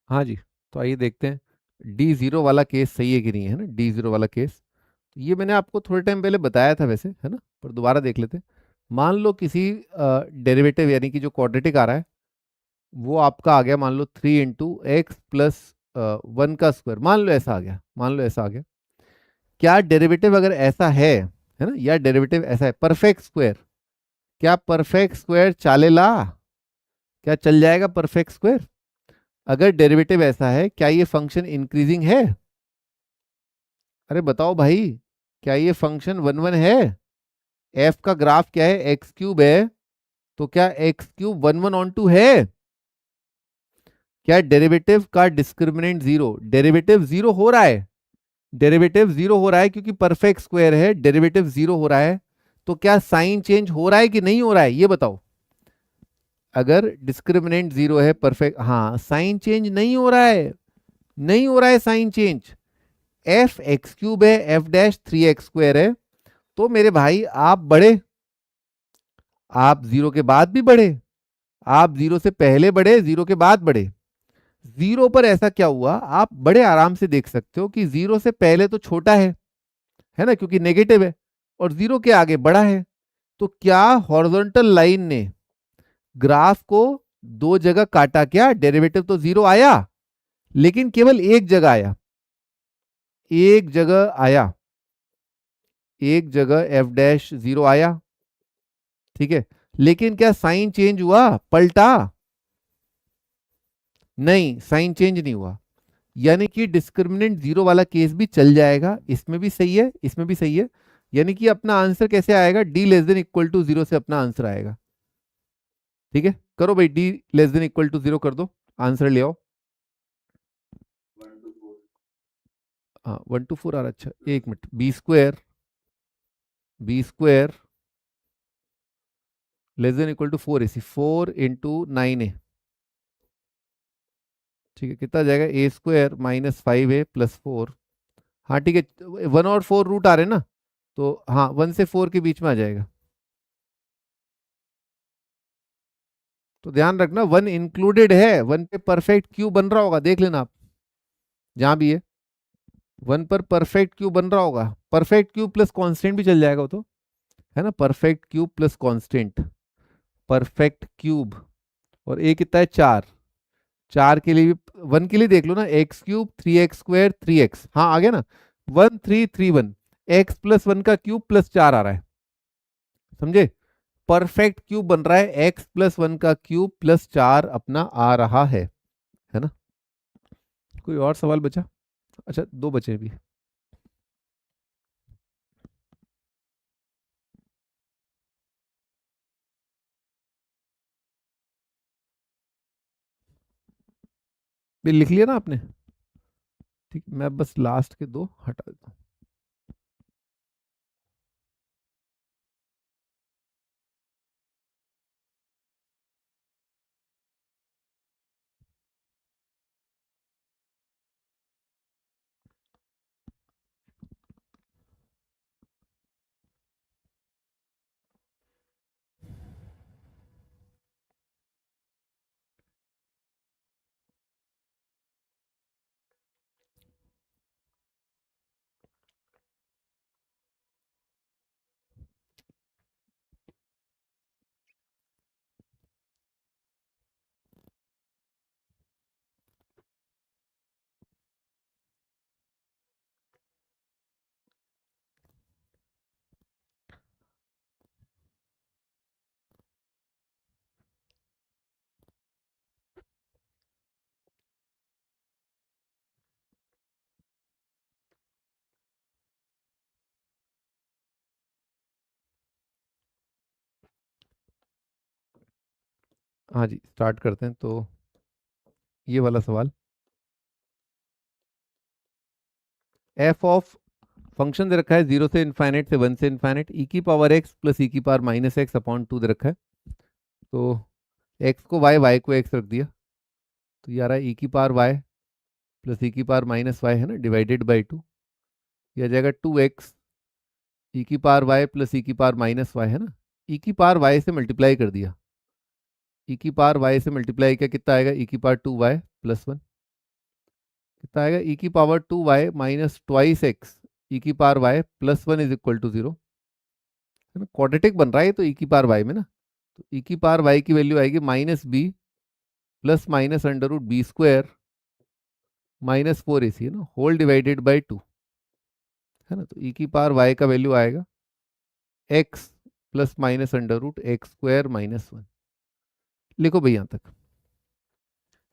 A: हाँ जी, तो आइए देखते हैं D0 वाला केस सही है कि नहीं, है ना, D0 वाला केस। ये मैंने आपको थोड़े टाइम पहले बताया था वैसे, है ना, पर दोबारा देख लेते हैं। मान लो किसी डेरिवेटिव यानी कि जो क्वाड्रेटिक आ रहा है वो आपका आ गया, मान लो 3 × x+1 का स्क्वायर, मान लो ऐसा आ गया, मान लो ऐसा आ गया। क्या डेरिवेटिव अगर ऐसा है ना, या डेरिवेटिव ऐसा है परफेक्ट स्क्वायर, क्या परफेक्ट स्क्वायर चालेला, क्या चल जाएगा परफेक्ट स्क्वायर? अगर डेरिवेटिव ऐसा है, क्या ये फंक्शन इंक्रीजिंग है? अरे बताओ भाई, क्या ये फंक्शन 1 1 है? एफ का ग्राफ क्या है, x³ है, तो क्या x³ 1 1 ऑन टू है? क्या डेरिवेटिव का डिस्क्रिमिनेंट जीरो, डेरिवेटिव जीरो हो रहा है, डेरिवेटिव जीरो हो रहा है क्योंकि परफेक्ट स्क्वायर है, डेरिवेटिव जीरो हो रहा है, तो क्या साइन चेंज हो रहा है कि नहीं हो रहा है, ये बताओ। अगर डिस्क्रिमिनेंट जीरो है, परफेक्ट, हाँ, साइन चेंज नहीं हो रहा है, नहीं हो रहा है साइन चेंज। f(x³ है, f'(3x²) है, तो मेरे भाई आप बढ़े, आप जीरो के बाद भी बढ़े, आप जीरो से पहले बढ़े, जीरो के बाद बढ़े। जीरो पर ऐसा क्या हुआ, आप बड़े आराम से देख सकते हो कि जीरो से पहले तो छोटा है ना, क्योंकि नेगेटिव है, और जीरो के आगे बड़ा है। तो क्या हॉरिजॉन्टल लाइन ने ग्राफ को दो जगह काटा क्या? डेरिवेटिव तो जीरो आया, लेकिन केवल एक जगह आया, एक जगह आया, एक जगह f'0 आया, ठीक है, लेकिन क्या साइन चेंज हुआ, पलटा? नहीं, साइन चेंज नहीं हुआ। यानी कि डिस्क्रिमिनेंट जीरो वाला केस भी चल जाएगा, इसमें भी सही है, इसमें भी सही है। यानी कि अपना आंसर कैसे आएगा, d<0 से अपना आंसर आएगा। ठीक है, करो भाई, d<0 कर दो, आंसर ले आओ।
B: 1 to 4।
A: हाँ, 1 to 4 आ रहा, अच्छा एक मिनट, b² <4 AC, 4 × 9 है, ठीक है, कितना जाएगा, a² - 5a + 4। हाँ ठीक है, 1 और 4 रूट आ रहे हैं ना, तो हाँ 1 से 4 के बीच में आ जाएगा। तो ध्यान रखना 1 इंक्लूडेड है, 1 पे परफेक्ट क्यूब बन रहा होगा, देख लेना आप जहां भी है, 1 पर परफेक्ट क्यूब बन रहा होगा, परफेक्ट क्यूब प्लस कांस्टेंट भी चल जाएगा वो तो, है ना, perfect cube plus constant, perfect cube. और ए कितना है, 4, 4 के लिए भी, 1 के लिए देख लो ना, x³ 3x², 3x, हाँ आ गया ना, 1331, x+1 का क्यूब +4 आ रहा है, समझे, परफेक्ट क्यूब बन रहा है, x+1 का क्यूब +4 अपना आ रहा है ना। कोई और सवाल बचा? अच्छा, दो बचे भी। भी लिख लिया ना आपने? ठीक, मैं बस लास्ट के दो हटा देता हूँ। हाँ जी, स्टार्ट करते हैं। तो ये वाला सवाल, एफ ऑफ फंक्शन दे रखा है 0 से इनफाइनाइट से 1 से इनफाइनाइट, e⁻x + e⁻−x/2 दे रखा है। तो x को y, y को x रख दिया, तो ये आ रहा है e⁻y + e⁻−y, है ना, डिवाइडेड बाई 2, यह आ जाएगा 2x e⁻y + e⁻−y, है ना, e⁻y से मल्टीप्लाई कर दिया, e⁻y से मल्टीप्लाई किया, कितना आएगा, e⁻2y + 1, कितना आएगा, ई की power 2y minus twice x e की power y plus 1 is equal to 0, है ना। क्वाड्रेटिक बन रहा है ये तो ई की पावर y में ना, तो ई की पावर y की वैल्यू आएगी minus B plus minus under root B square minus 4ac, है ना, होल डिवाइडेड बाई 2, है ना। तो ई की पावर y का वैल्यू आएगा x plus minus under root x square minus 1। लिखो भाई यहाँ तक,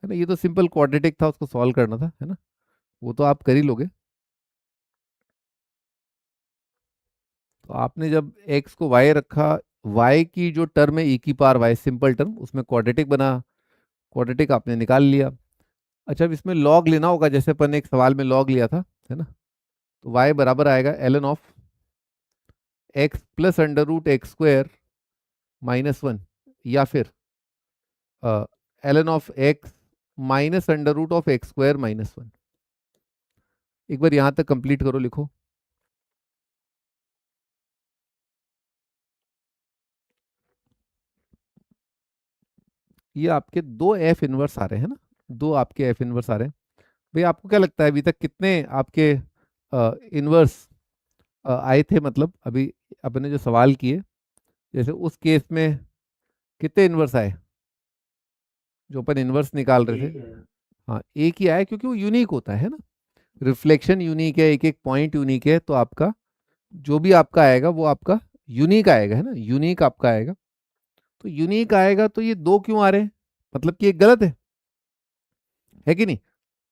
A: है ना। ये तो सिंपल क्वाड्रेटिक था, उसको सॉल्व करना था, है ना, वो तो आप कर ही लोगे। तो आपने जब x को y रखा, y की जो टर्म है ई की पावर y सिंपल टर्म, उसमें क्वाड्रेटिक बना, क्वाड्रेटिक आपने निकाल लिया। अच्छा, अब इसमें लॉग लेना होगा, जैसे अपन ने एक सवाल में लॉग लिया था, है ना। तो y बराबर आएगा ln of x plus under root x square minus 1, या फिर ln of x minus under root of x square minus 1। एक बार यहां तक कंप्लीट करो, लिखो। ये आपके दो एफ इनवर्स आ रहे हैं ना, दो आपके एफ इनवर्स आ रहे हैं। भाई आपको क्या लगता है अभी तक कितने आपके इनवर्स आए थे, मतलब अभी अपने जो सवाल किए, जैसे उस केस में कितने इनवर्स आए जो अपन इनवर्स निकाल रहे थे। हाँ, एक ही आया, क्योंकि वो यूनिक होता है ना, रिफ्लेक्शन यूनिक है, एक एक पॉइंट यूनिक है, तो आपका जो भी आपका आएगा वो आपका यूनिक आएगा, है ना, यूनिक आपका आएगा। तो यूनिक आएगा, तो ये दो क्यों आ रहे हैं, मतलब कि एक गलत है कि नहीं।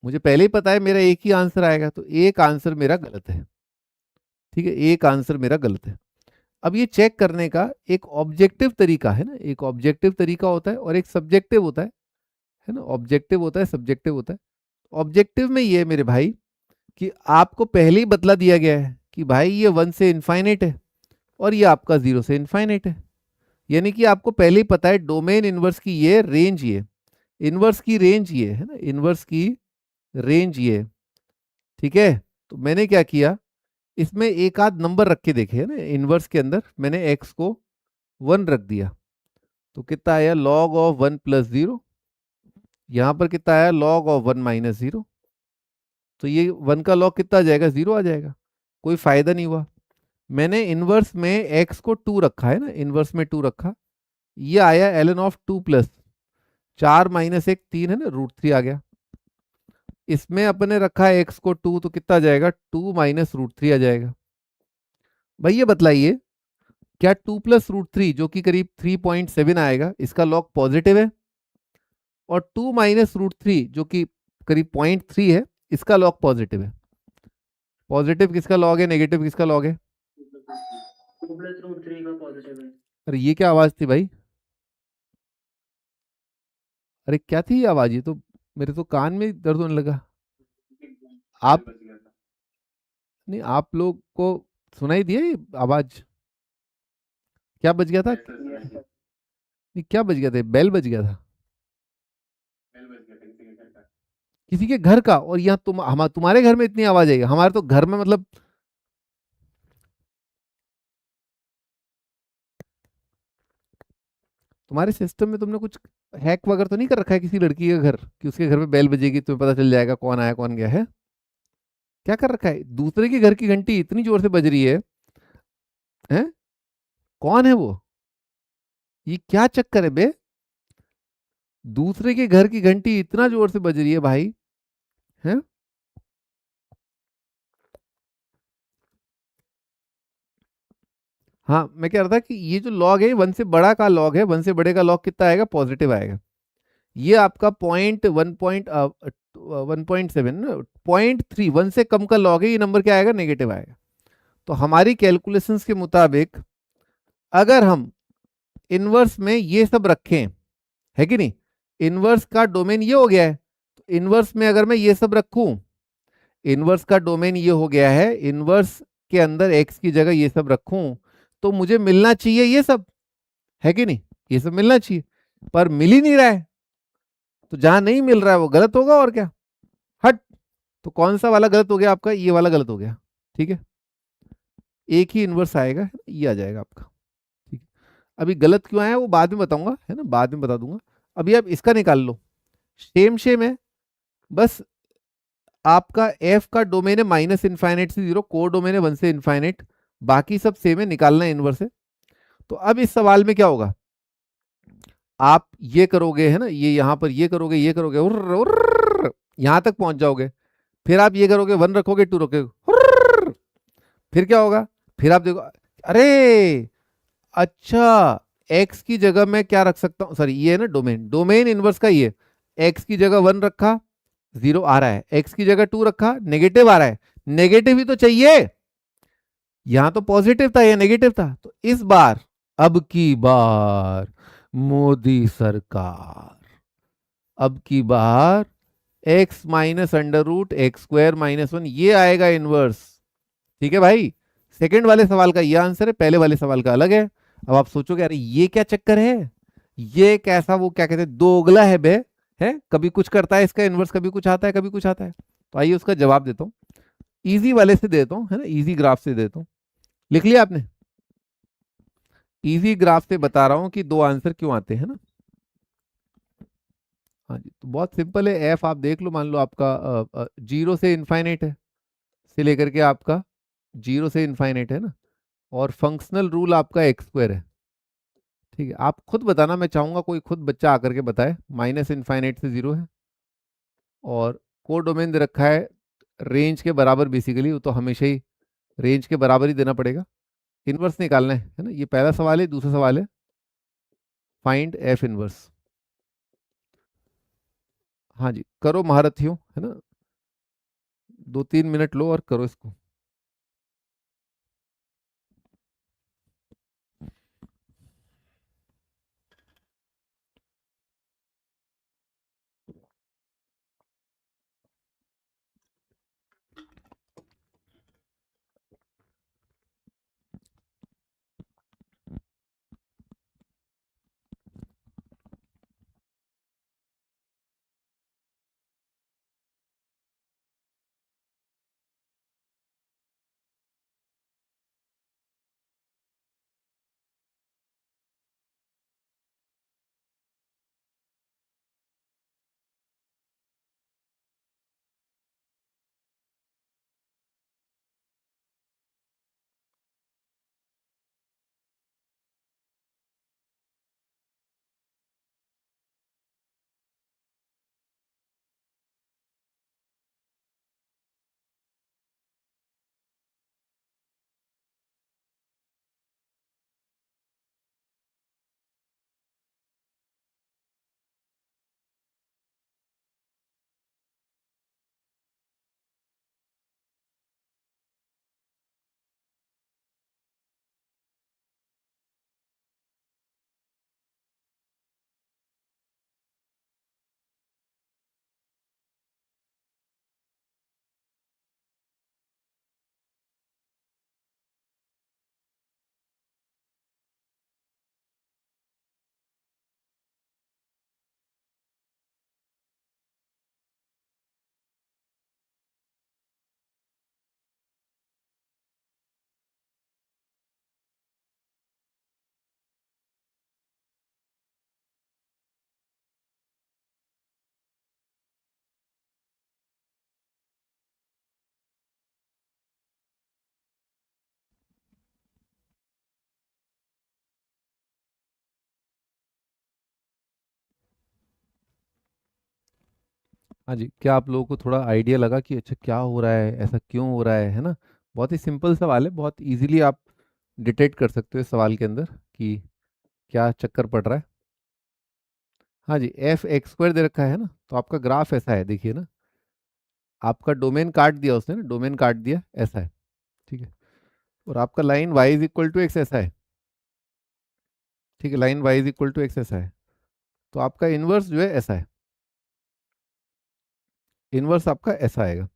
A: मुझे पहले ही पता है मेरा एक ही आंसर आएगा, तो एक आंसर मेरा गलत है, ठीक है, एक आंसर मेरा गलत है। अब ये चेक करने का एक ऑब्जेक्टिव तरीका है ना, एक ऑब्जेक्टिव तरीका होता है और एक सब्जेक्टिव होता है ना। ऑब्जेक्टिव होता है, सब्जेक्टिव होता है। ऑब्जेक्टिव में ये मेरे भाई कि आपको पहले ही बतला दिया गया है कि भाई ये 1 से इनफाइनाइट है और ये आपका 0 से इनफाइनाइट है, यानी कि आपको पहले ही पता है डोमेन इनवर्स की ये रेंज, ये इनवर्स की रेंज ये है ना, इनवर्स की रेंज ये, ठीक है। तो मैंने क्या किया, इसमें एक आध नंबर रख के देखे, है ना, इनवर्स के अंदर मैंने एक्स को 1 रख दिया, तो कितना आया लॉग ऑफ 1 प्लस 0, यहां पर कितना आया लॉग ऑफ 1 माइनस 0, तो ये 1 का लॉग कितना आ जाएगा, 0 आ जाएगा, कोई फायदा नहीं हुआ। मैंने इनवर्स में एक्स को 2 रखा, है ना, इनवर्स में 2 रखा, ये आया एलन ऑफ 2 प्लस 4 माइनस 1 3, है ना, √3 आ गया। इसमें अपने रखा है एक्स को 2, तो कितना आ जाएगा 2 माइनस √3 आ जाएगा। भाई ये बतलाइए, क्या 2 प्लस √3 जो कि करीब 3.7 आएगा, इसका लॉग पॉजिटिव है, और 2 माइनस √3 जो कि करीब 0.3 है, इसका लॉग पॉजिटिव है। पॉजिटिव किसका लॉग है, नेगेटिव किसका लॉग है।
B: 2 प्लस √3 का पॉजिटिव है।
A: अरे ये क्या आवाज थी भाई, अरे क्या थी ये आवाज, ये तो मेरे तो कान में दर्द होने लगा। आप, नहीं आप लोग को सुनाई दिया ये आवाज, क्या बज गया था, नहीं क्या बज गया था, बेल बज गया था किसी के घर का, और यहाँ तुम्हारे घर में इतनी आवाज आई, हमारे तो घर में मतलब। तुम्हारे सिस्टम में तुमने कुछ हैक वगैरह तो नहीं कर रखा है किसी लड़की का घर, कि उसके घर में बेल बजेगी तुम्हें पता चल जाएगा कौन आया कौन गया है। क्या कर रखा है, दूसरे के घर की घंटी इतनी जोर से बज रही है? कौन है वो, ये क्या चक्कर है बे, दूसरे के घर की घंटी इतना जोर से बज रही है भाई, है। हाँ, मैं कह रहा था कि ये जो लॉग है 1 से बड़ा का लॉग है, 1 से बड़े का लॉग कितना आएगा, पॉजिटिव आएगा। ये आपका पॉइंट 1.7 0.3, 1 से कम का लॉग है, ये नंबर क्या आएगा, नेगेटिव आएगा। तो हमारी कैलकुलेशंस के मुताबिक अगर हम इनवर्स में ये सब रखें, है कि नहीं, इनवर्स का डोमेन ये हो गया है, तो इनवर्स में अगर मैं ये सब रखूं, इनवर्स का डोमेन ये हो गया है, इनवर्स के अंदर एक्स की जगह ये सब रखूं, तो मुझे मिलना चाहिए ये सब, है कि नहीं, ये सब मिलना चाहिए, पर मिल ही नहीं रहा है। तो जहां नहीं मिल रहा है वो गलत होगा, और क्या, हट। तो कौन सा वाला गलत हो गया आपका, ये वाला गलत हो गया, ठीक है। एक ही इनवर्स आएगा, ये आ जाएगा आपका, ठीक है। अभी गलत क्यों आया वो बाद में बताऊंगा, है ना, बाद में बता दूंगा। अभी आप इसका निकाल लो, सेम सेम है, बस आपका एफ का डोमेन है माइनस इनफाइनाइट से 0, को डोमेन है 1 से इनफाइनाइट, बाकी सब सेम है, निकालना है इनवर्स है। तो अब इस सवाल में क्या होगा, आप ये करोगे है ना, ये यहां पर ये करोगे, ये करोगे, उर्र, उर्र, यहां तक पहुंच जाओगे, फिर आप ये करोगे, 1 रखोगे, 2 रखोगे, उर्र, फिर क्या होगा, फिर आप देखो, अरे अच्छा, एक्स की जगह मैं क्या रख सकता हूं, सॉरी ये है ना डोमेन, डोमेन इनवर्स का ये, एक्स की जगह 1 रखा, 0 आ रहा है, एक्स की जगह 2 रखा, नेगेटिव आ रहा है, नेगेटिव ही तो चाहिए, यहां तो पॉजिटिव था, या नेगेटिव था, तो इस बार, अब की बार मोदी सरकार, अब की बार x minus under root x square minus 1 ये आएगा इनवर्स। ठीक है भाई, सेकंड वाले सवाल का ये आंसर है, पहले वाले सवाल का अलग है। अब आप सोचोगे अरे ये क्या चक्कर है, ये कैसा, वो क्या कहते हैं, दोगला है बे, है, कभी कुछ करता है इसका इनवर्स, कभी कुछ आता है, कभी कुछ आता है। तो आइए उसका जवाब देता हूँ, इजी वाले से देता हूँ, है ना, इजी ग्राफ से देता हूँ। लिख लिया आपने, इजी ग्राफ से बता रहा हूं कि दो आंसर क्यों आते हैं ना। हाँ जी, तो बहुत सिंपल है, एफ आप देख लो, मान लो आपका 0 से इनफाइनाइट है, से लेकर के आपका 0 से इनफाइनाइट है ना, और फंक्शनल रूल आपका एक्स स्क्वायर है। ठीक है, आप खुद बताना, मैं चाहूंगा कोई खुद बच्चा आकर के बताए, माइनस इनफाइनाइट से 0 है, और को डोमेन दे रखा है रेंज के बराबर, बेसिकली वो तो हमेशा ही रेंज के बराबर ही देना पड़ेगा, इनवर्स निकालना है ना, ये पहला सवाल है। दूसरा सवाल है फाइंड एफ इनवर्स। हाँ जी, करो महारथियों, है ना, 2-3 मिनट लो और करो इसको। हाँ जी, क्या आप लोगों को थोड़ा आइडिया लगा कि अच्छा क्या हो रहा है, ऐसा क्यों हो रहा है ना। बहुत ही सिंपल सवाल है, बहुत इजीली आप डिटेक्ट कर सकते हो इस सवाल के अंदर कि क्या चक्कर पड़ रहा है। हाँ जी, एफ एक्स स्क्वायर दे रखा है ना, तो आपका ग्राफ ऐसा है, देखिए ना, आपका डोमेन काट दिया उसने ना, डोमेन काट दिया, ऐसा है। ठीक है, और आपका line y is equal to x ऐसा है। ठीक है, line y is equal to x ऐसा है, तो आपका इनवर्स जो है ऐसा है, इनवर्स आपका ऐसा आएगा।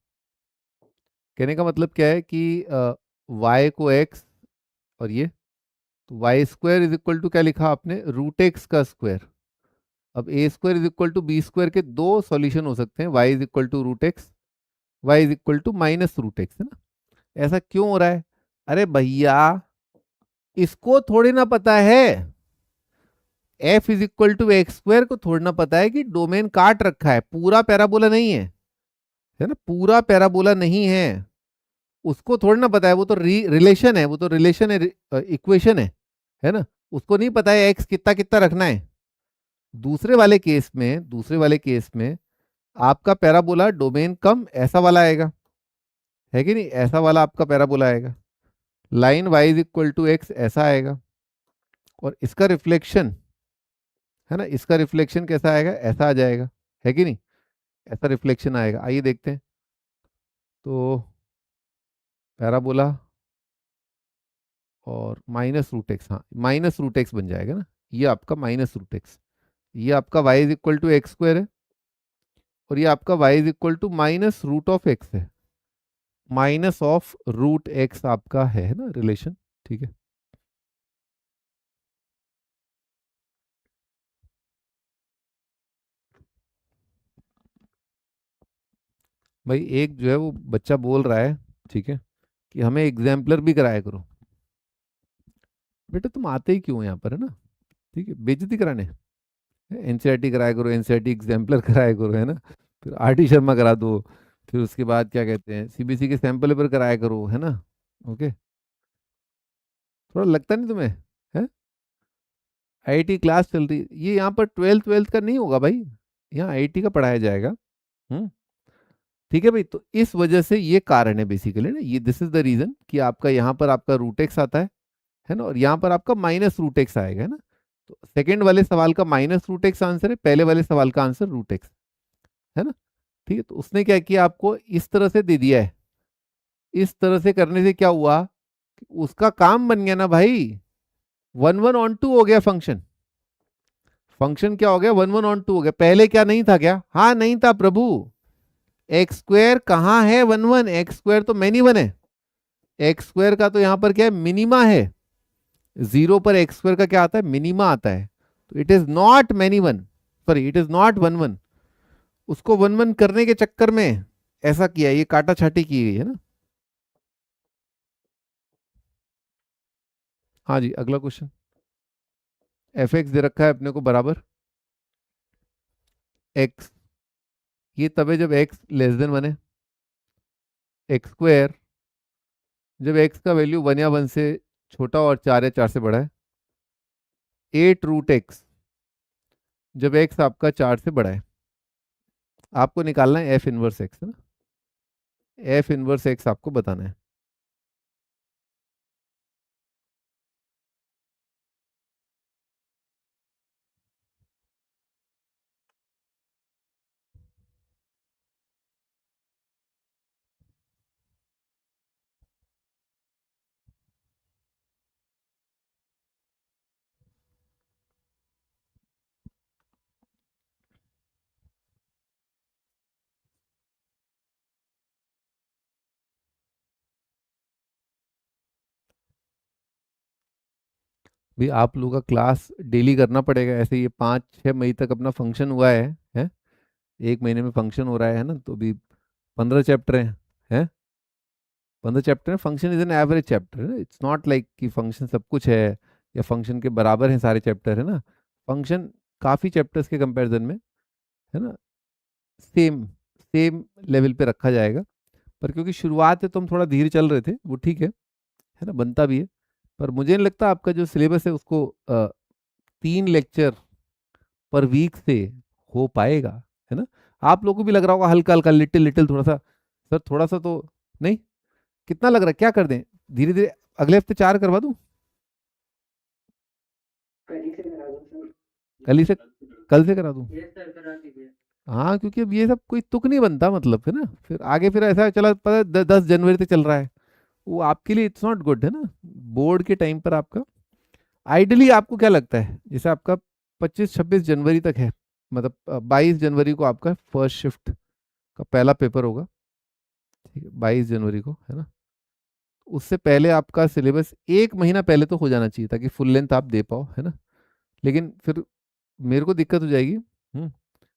A: कहने का मतलब क्या है कि वाई को एक्स, और ये, तो y square is equal to क्या लिखा आपने, रूट एक्स का स्क्वायर। अब a square is equal to b square के दो सॉल्यूशन हो सकते हैं, y is equal to root x, y is equal to minus root x, है ना। ऐसा क्यों हो रहा है, अरे भैया इसको थोड़ी ना पता है, f is equal to x square को थोड़ी ना पता है कि डोमेन काट रखा है, पूरा पैराबोला नहीं है, है ना, पूरा पैराबोला नहीं है। उसको थोड़ी ना पता है, वो तो रिलेशन है, वो तो रिलेशन है, इक्वेशन है ना। उसको नहीं पता है एक्स कितना कितना रखना है। दूसरे वाले केस में आपका पैराबोला डोमेन कम ऐसा वाला आएगा, है कि नहीं, ऐसा वाला आपका पैराबोला आएगा। Line y is equal to x ऐसा आएगा। और इसका रिफ्लेक्शन, है ना, इसका रिफ्लेक्शन कैसा आएगा, ऐसा आ जाएगा, है कि नहीं, ऐसा रिफ्लेक्शन आएगा। आइए देखते हैं। तो पैराबोला और माइनस रूट एक्स, हाँ माइनस रूट एक्स बन जाएगा ना, ये आपका माइनस रूट एक्स। ये आपका y is equal to x square है, और ये आपका y is equal to minus root of x है। माइनस ऑफ रूट एक्स आपका है ना रिलेशन, ठीक है। भाई एक जो है वो बच्चा बोल रहा है, ठीक है, कि हमें एग्जाम्पलर भी कराया करो। बेटा तुम आते ही क्यों हो यहाँ पर, है ना, ठीक है, बेइज्जती कराने। एनसीईआरटी कराया करो, एनसीईआरटी एग्जाम्पलर कराया करो, है ना। फिर आरटी शर्मा करा दो। फिर उसके बाद क्या कहते हैं, सीबीएसई के सैंपल पेपर कराया करो, है ना। ओके, थोड़ा लगता नहीं तुम्हें, है। आईआईटी क्लास चल रही है, ये यहाँ पर ट्वेल्थ ट्वेल्थ का नहीं होगा भाई, यहाँ आईआईटी का पढ़ाया जाएगा। हम्म, ठीक है भाई। तो इस वजह से ये कारण है बेसिकली ना, ये दिस इज द रीजन कि आपका यहाँ पर आपका रूट एक्स आता है ना, और यहाँ पर आपका माइनस रूट एक्स आएगा, है ना। तो सेकंड वाले सवाल का माइनस रूट एक्स आंसर है, पहले वाले सवाल का आंसर रूट एक्स, है ना। ठीक है, तो उसने क्या किया, आपको इस तरह से दे दिया है। इस तरह से करने से क्या हुआ कि उसका काम बन गया ना भाई, वन वन ऑन टू हो गया फंक्शन। फंक्शन क्या हो गया, वन वन ऑन टू हो गया। पहले क्या नहीं था क्या, हाँ नहीं था प्रभु। एक्स स्क्वायर कहाँ है वन वन, एक्स स्क्वायर तो मैनी वन है। एक्स स्क्वायर का तो यहाँ पर क्या है, मिनिमा है। जीरो पर एक्स स्क्वायर का क्या आता है, मिनिमा आता है। तो it is not many one, sorry it is not one one. उसको वन वन करने के चक्कर में ऐसा किया, ये काटा छाटी की गई है ना। हाँ जी, अगला क्वेश्चन। एफ एक्स दे रखा है अपने को बराबर एक्स, ये तब है जब एक्स लेस देन वन है। एक्स स्क्वायर जब एक्स का वैल्यू वन या वन से छोटा और चार या चार से बड़ा है। एट रूट एक्स जब एक्स आपका चार से बड़ा है। आपको निकालना है एफ इनवर्स एक्स, है ना। एफ इनवर्स एक्स आपको बताना है। भी आप लोगों का क्लास डेली करना पड़ेगा ऐसे, ये 5-6 मई तक अपना फंक्शन हुआ है। एक महीने में फंक्शन हो रहा है ना, तो भी 15 चैप्टर हैं। 15 चैप्टर है, function is an average chapter है, इट्स नॉट लाइक कि फंक्शन सब कुछ है, या फंक्शन के बराबर हैं सारे चैप्टर, है ना। फंक्शन काफ़ी चैप्टर्स के कंपैरिजन में, है ना, सेम सेम लेवल पे रखा जाएगा। पर क्योंकि शुरुआत है तो हम थोड़ा धीरे चल रहे थे, वो ठीक है ना, बनता भी है। पर मुझे नहीं लगता आपका जो सिलेबस है उसको 3 लेक्चर पर वीक से हो पाएगा, है ना। आप लोगों को भी लग रहा होगा हल्का हल्का, लिटिल लिटिल थोड़ा सा, सर थोड़ा सा तो नहीं। कितना लग रहा है, क्या कर दें, धीरे धीरे अगले हफ्ते 4 करवा दूं।
B: कल ही से करा दो सर।
A: कल ही से, कल से करा दूं।
B: यस सर, करा दीजिए।
A: हाँ क्योंकि अब ये सब कोई तुक नहीं बनता, मतलब है ना, फिर आगे फिर ऐसा चला पता है 10 जनवरी तक चल रहा है, वो आपके लिए इट्स नॉट गुड, है ना। बोर्ड के टाइम पर आपका आइडली आपको क्या लगता है, जैसे आपका 25-26 जनवरी तक है, मतलब 22 जनवरी को आपका फर्स्ट शिफ्ट का पहला पेपर होगा, ठीक है, 22 जनवरी को, है ना। उससे पहले आपका सिलेबस एक महीना पहले तो हो जाना चाहिए ताकि फुल लेंथ आप दे पाओ, है ना। लेकिन फिर मेरे को दिक्कत हो जाएगी।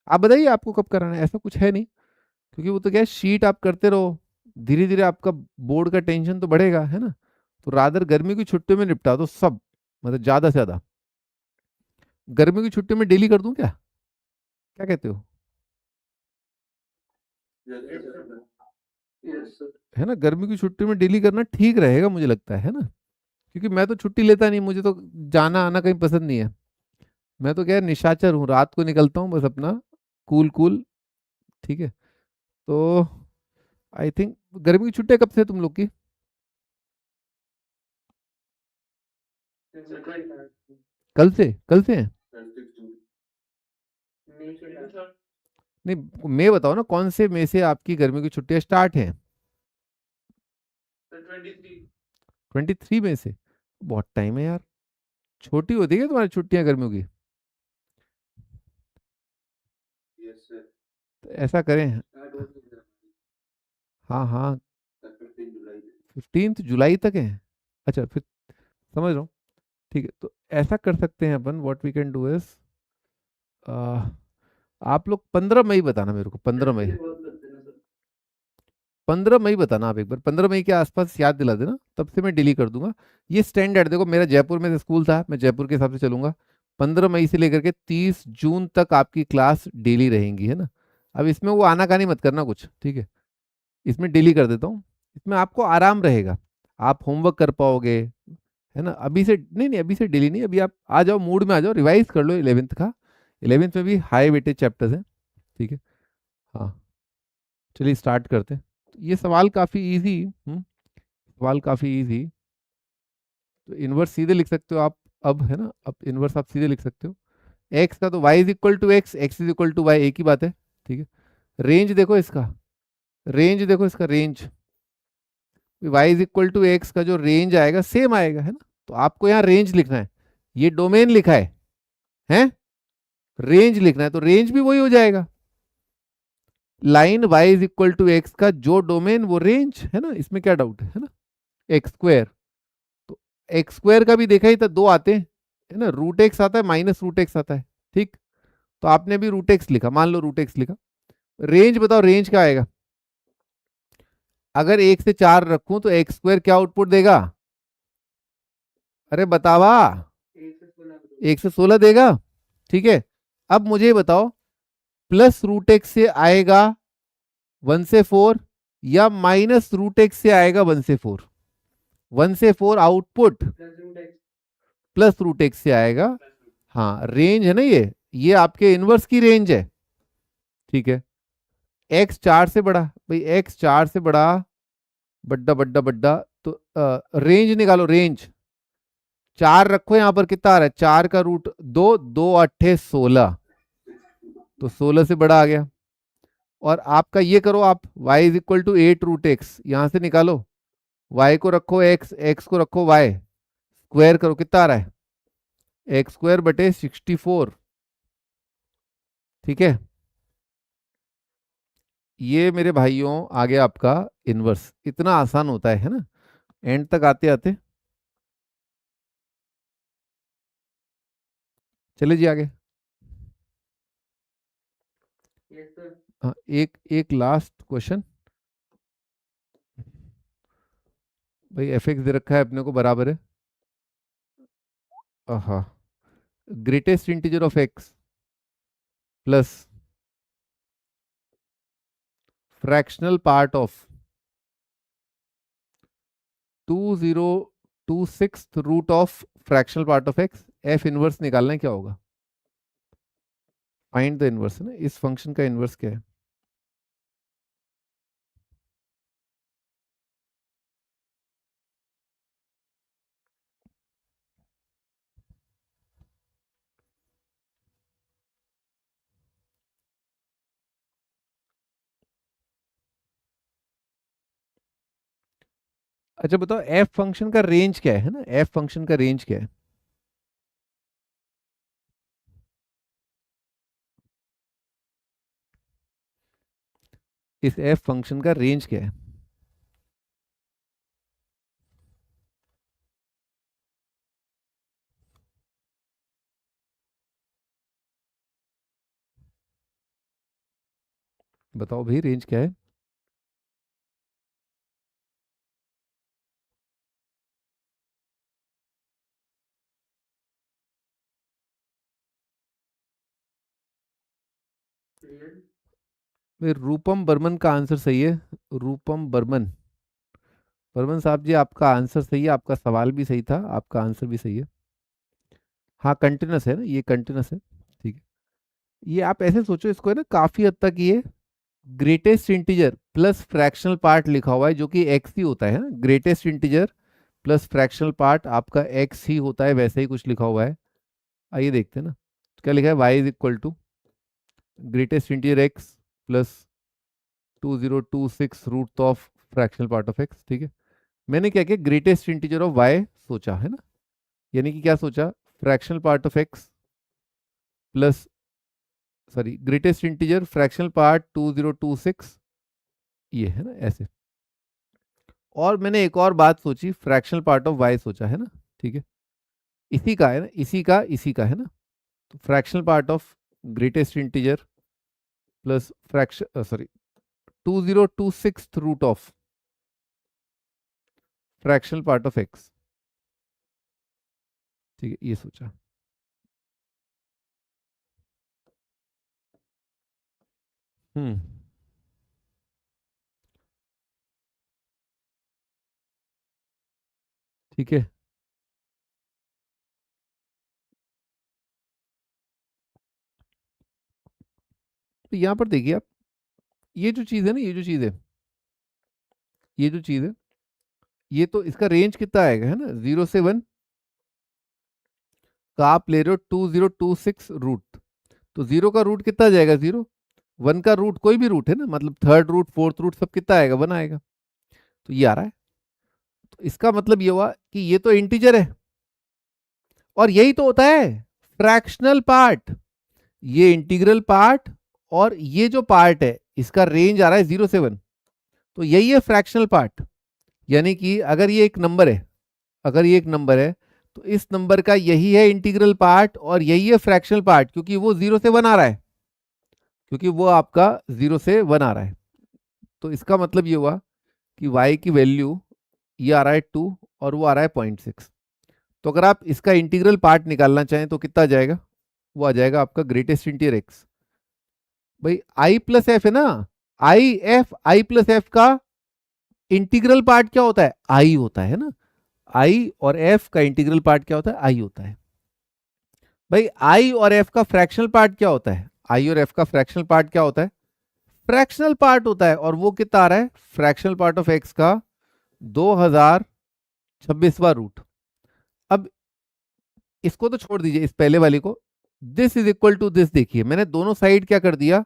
A: आप बताइए आपको कब कराना है, ऐसा कुछ है नहीं, क्योंकि वो तो क्या है, शीट आप करते रहो, धीरे धीरे आपका बोर्ड का टेंशन तो बढ़ेगा, है ना। तो रादर गर्मी की छुट्टियों में निपटा दो सब, मतलब ज़्यादा से ज़्यादा। गर्मी की छुट्टियों में डेली कर दूं क्या, क्या कहते हो।
B: Yes sir.
A: है ना, गर्मी की छुट्टी में डेली करना ठीक रहेगा मुझे लगता है ना, क्योंकि मैं तो छुट्टी लेता नहीं, मुझे तो जाना आना कहीं पसंद नहीं है। मैं तो क्या है, निशाचर हूँ, रात को निकलता हूँ बस अपना, कूल कूल। ठीक है, तो आई थिंक गर्मी की छुट्टियां कब से है तुम लोग की? कल से, कल से है? नहीं, मई बताओ ना, कौन से मई से आपकी गर्मी की छुट्टियां स्टार्ट हैं? 23 मई से? बहुत टाइम है यार। छोटी होती है क्या तुम्हारी छुट्टियां गर्मियों की? तो ऐसा करें, हाँ हाँ, 15 जुलाई तक है? अच्छा फिर समझ रहा हूँ। ठीक है, तो ऐसा कर सकते हैं अपन, what we can do is, आप लोग 15 मई बताना मेरे को, 15 मई। 15 मई बताना आप एक बार, 15 मई के आसपास याद दिला देना, तब से मैं डिली कर दूंगा। ये स्टैंडर्ड देखो, मेरा जयपुर में स्कूल था, मैं जयपुर के हिसाब से चलूंगा। 15 मई से लेकर के 30 जून तक आपकी क्लास डेली रहेंगी, है ना। अब इसमें वो आना का नहीं मत करना कुछ, ठीक है। इसमें डेली कर देता हूँ, इसमें आपको आराम रहेगा, आप होमवर्क कर पाओगे, है ना। अभी से नहीं, नहीं अभी से डेली नहीं, अभी आप आ जाओ, मूड में आ जाओ, रिवाइज कर लो 11th का। 11th में भी हाई वेटेज चैप्टर्स हैं, ठीक है। हाँ, चलिए स्टार्ट करते हैं। तो ये सवाल काफ़ी इजी, सवाल काफ़ी इजी। तो इन्वर्स सीधे लिख सकते हो आप, अब है ना, अब इन्वर्स आप सीधे लिख सकते हो। एक्स का तो y is equal to x, x is equal to y, एक ही बात है, ठीक है। रेंज देखो इसका, रेंज देखो इसका, range y is equal to x का जो रेंज आएगा सेम आएगा, है ना। तो आपको यहाँ रेंज लिखना है, ये डोमेन लिखा है रेंज लिखना है, तो रेंज भी वही हो जाएगा। Line y is equal to x का जो डोमेन वो रेंज, है ना, इसमें क्या डाउट है ना। एक्स स्क्वायर, तो एक्स स्क्वायर का भी देखा ही था, दो आते हैं, है ना, रूट एक्स आता है, माइनस रूट एक्स आता है, ठीक। तो आपने भी रूट एक्स लिखा, मान लो रूट एक्स लिखा। रेंज बताओ, रेंज क्या आएगा? अगर 1 से 4 रखूं तो एक्स स्क्वायर क्या आउटपुट देगा? अरे बतावा, 1 से 16 देगा, ठीक है। अब मुझे बताओ, प्लस रूट एक्स से आएगा 1 से 4, या माइनस रूट एक्स से आएगा 1 से 4? 1 से 4 आउटपुट प्लस रूट एक्स से आएगा। हाँ, रेंज है ना ये आपके इनवर्स की रेंज है, ठीक है। एक्स 4 से बड़ा, भाई एक्स 4 से बड़ा, बड्डा बड्डा बड्डा, तो रेंज निकालो, रेंज। 4 रखो यहां पर, कितना आ रहा है, 4 का रूट 2, 2 8 16, तो 16 से बड़ा आ गया। और आपका ये करो आप, y is equal to 8 root x, यहां से निकालो, y को रखो x, x को रखो y, स्क्वायर करो, कितना आ रहा है, एक्स स्क्वायर बटे 64, ठीक है। ये मेरे भाइयों आ गया आपका इनवर्स, इतना आसान होता है ना, एंड तक आते आते। चले जी आगे। हाँ, एक एक लास्ट क्वेश्चन, भाई एफ एक्स दे रखा है अपने को, बराबर है, हाँ, greatest integer of x plus fractional part of 2026 root of fractional part of x, f inverse निकालना है, क्या होगा? फाइंड द इनवर्स, है ना, इस फंक्शन का इनवर्स क्या है? अच्छा बताओ, एफ फंक्शन का रेंज क्या है ना, एफ फंक्शन का रेंज क्या है? इस एफ फंक्शन का रेंज क्या है? बताओ भाई, रेंज क्या है? फिर रूपम बर्मन का आंसर सही है। रूपम बर्मन। बर्मन साहब जी, आपका आंसर सही है, आपका सवाल भी सही था, आपका आंसर भी सही है। हाँ, कंटिन्यूस है ना, ये कंटिन्यूस है। ठीक है। ये आप ऐसे सोचो इसको, है ना, काफी हद तक ये greatest integer plus fractional part लिखा हुआ है, जो कि एक्स ही होता है ना। Greatest integer plus fractional part आपका एक्स ही होता है, वैसे ही कुछ लिखा हुआ है। आइए देखते हैं ना, तो क्या लिखा है, y is equal to greatest integer x plus 2026 root of fractional part of x. ठीक है। मैंने क्या किया, ग्रेटेस्ट इंटीजर ऑफ वाई सोचा है ना, यानी कि क्या सोचा, fractional part of x plus, sorry, greatest integer fractional part 2026, ये है ना ऐसे। और मैंने एक और बात सोची, फ्रैक्शनल पार्ट ऑफ वाई सोचा है ना। ठीक है। इसी का है ना, इसी का है ना। तो fractional part of greatest integer plus fraction, sorry, 2026 root of fractional part of x. ठीक है, ये सोचा। हम्म। ठीक है। तो यहां पर देखिए आप, ये जो चीज है ना, ये जो चीज है, ये तो इसका रेंज कितना आएगा, है ना, 0 से 1 का आप ले रहे हो 2026 रूट। तो 0 का रूट कितना जाएगा, 0। 1 का रूट कोई भी रूट है ना, मतलब थर्ड रूट, फोर्थ रूट, सब कितना आएगा, 1 आएगा। तो ये आ रहा है। तो इसका मतलब ये हुआ कि ये तो इंटीजर है, और यही तो होता है फ्रैक्शनल पार्ट। ये इंटीग्रल पार्ट, और ये जो पार्ट है इसका रेंज आ रहा है 0 से 1। तो यही है फ्रैक्शनल पार्ट। यानी कि अगर ये एक नंबर है, अगर ये एक नंबर है, तो इस नंबर का यही है इंटीग्रल पार्ट और यही है फ्रैक्शनल पार्ट, क्योंकि वो 0 से 1 आ रहा है, क्योंकि वो आपका 0 से 1 आ रहा है। तो इसका मतलब ये हुआ कि y की वैल्यू, ये आ रहा है 2 और वो आ रहा है 0.6। तो अगर आप इसका इंटीग्रल पार्ट निकालना चाहें तो कितना आ जाएगा, वो आ जाएगा आपका ग्रेटेस्ट इंटीजर एक्स। भाई आई प्लस एफ है ना, आई प्लस एफ का इंटीग्रल पार्ट क्या होता है, आई होता है ना। आई और एफ का इंटीग्रल पार्ट क्या होता है, आई होता है। भाई आई और एफ का फ्रैक्शनल पार्ट क्या होता है, आई और एफ का फ्रैक्शनल पार्ट क्या होता है, फ्रैक्शनल पार्ट होता है। और वो कितना आ रहा है, फ्रैक्शनल पार्ट ऑफ एक्स का 2026वां रूट। अब इसको तो छोड़ दीजिए, इस पहले वाले को, this is equal to this, देखिए मैंने दोनों साइड क्या कर दिया,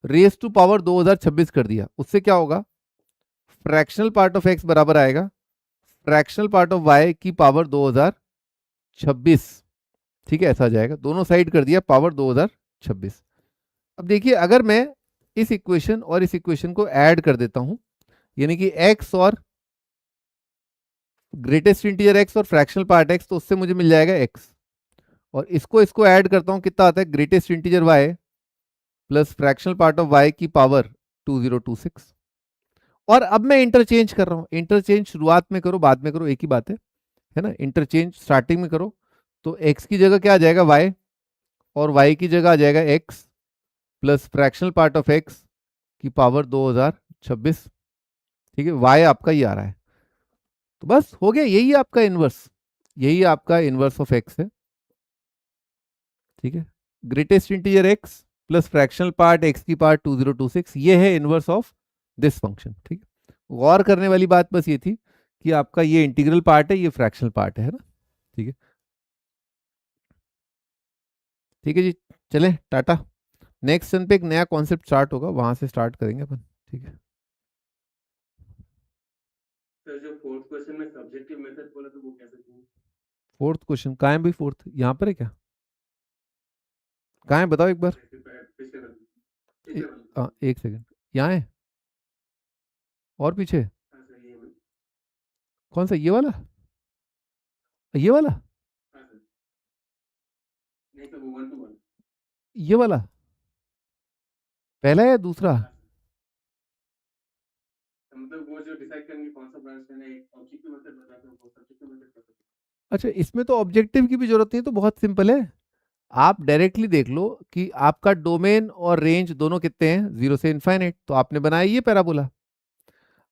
A: रेस टू पावर 2026 कर दिया। उससे क्या होगा, फ्रैक्शनल पार्ट ऑफ एक्स बराबर आएगा फ्रैक्शनल पार्ट ऑफ वाई की पावर 2026। ठीक है, ऐसा आ जाएगा, दोनों साइड कर दिया पावर 2026। अब देखिए, अगर मैं इस इक्वेशन और इस इक्वेशन को ऐड कर देता हूं, यानी कि x और ग्रेटेस्ट इंटीजर x और फ्रैक्शनल पार्ट x, तो उससे मुझे मिल जाएगा x। और इसको ऐड करता हूं, कितना आता है, greatest integer y plus fractional part of y की पावर 2026। और अब मैं इंटरचेंज कर रहा हूं, इंटरचेंज शुरुआत में करो बाद में करो, एक ही बात है ना। इंटरचेंज स्टार्टिंग में करो, तो x की जगह क्या आ जाएगा, y, और y की जगह आ जाएगा x plus fractional part of x की पावर 2026। ठीक है, y आपका ये आ रहा है। तो बस हो गया, यही आपका इनवर्स, यही आपका इनवर्स ऑफ x है। ठीक है, greatest integer x plus fractional part x की पावर 2026, ये है इनवर्स ऑफ दिस फंक्शन। ठीक है, गौर करने वाली बात बस ये थी कि आपका ये इंटीग्रल पार्ट है, ये फ्रैक्शनल पार्ट है ना। ठीक है। ठीक है जी, चलें टाटा। नेक्स्ट सन पे एक नया कॉन्सेप्ट स्टार्ट होगा, वहां से स्टार्ट करेंगे अपन। ठीक है।
B: सर जो फोर्थ क्वेश्चन में सब्जेक्टिव मेथड बोला तो वो कैसे किया?
A: फोर्थ क्वेश्चन कहाँ है भाई, फोर्थ यहाँ पर है क्या, कहाँ है बताओ एक बार।
B: पिछले वाले
A: ए,
B: पिछले वाले
A: एक सेकंड, यहाँ है और पीछे,
B: हाँ सर ये
A: कौन सा, ये वाला, ये वाला,
B: हाँ सर नहीं सर वो 1 to 1
A: ये वाला पहला है या दूसरा।
B: हाँ सर मतलब वो जो डिसाइड करेंगे कौन सा ब्रांच लेना है एक ऑब्जेक्टिव मेथड बताते हैं वो सब्जेक्टिव मेथड कर सकते
A: अच्छा, इसमें तो ऑब्जेक्टिव की भी जरूरत नहीं है, तो बहुत सिंपल है। आप डायरेक्टली देख लो कि आपका डोमेन और रेंज दोनों कितने हैं, 0 से इनफाइनाइट, तो आपने बनाया ये पैराबोला।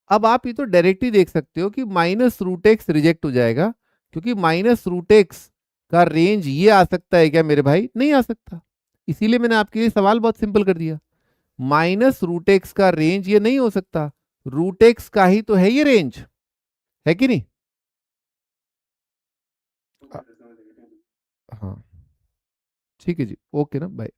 A: अब आप ये तो डायरेक्टली देख सकते हो कि माइनस रूट एक्स रिजेक्ट हो जाएगा, क्योंकि माइनस रूट एक्स का रेंज ये आ सकता है क्या मेरे भाई? नहीं आ सकता। इसीलिए मैंने आपके लिए सवाल बहुत सिंपल कर दिया। माइनस रूट एक्स का रेंज ये नहीं हो सकता, रूट एक्स का ही तो है ये रेंज, है कि नहीं?
B: ओके सर, समझ गया।
A: हाँ, ठीक है जी, ओके ना, बाय।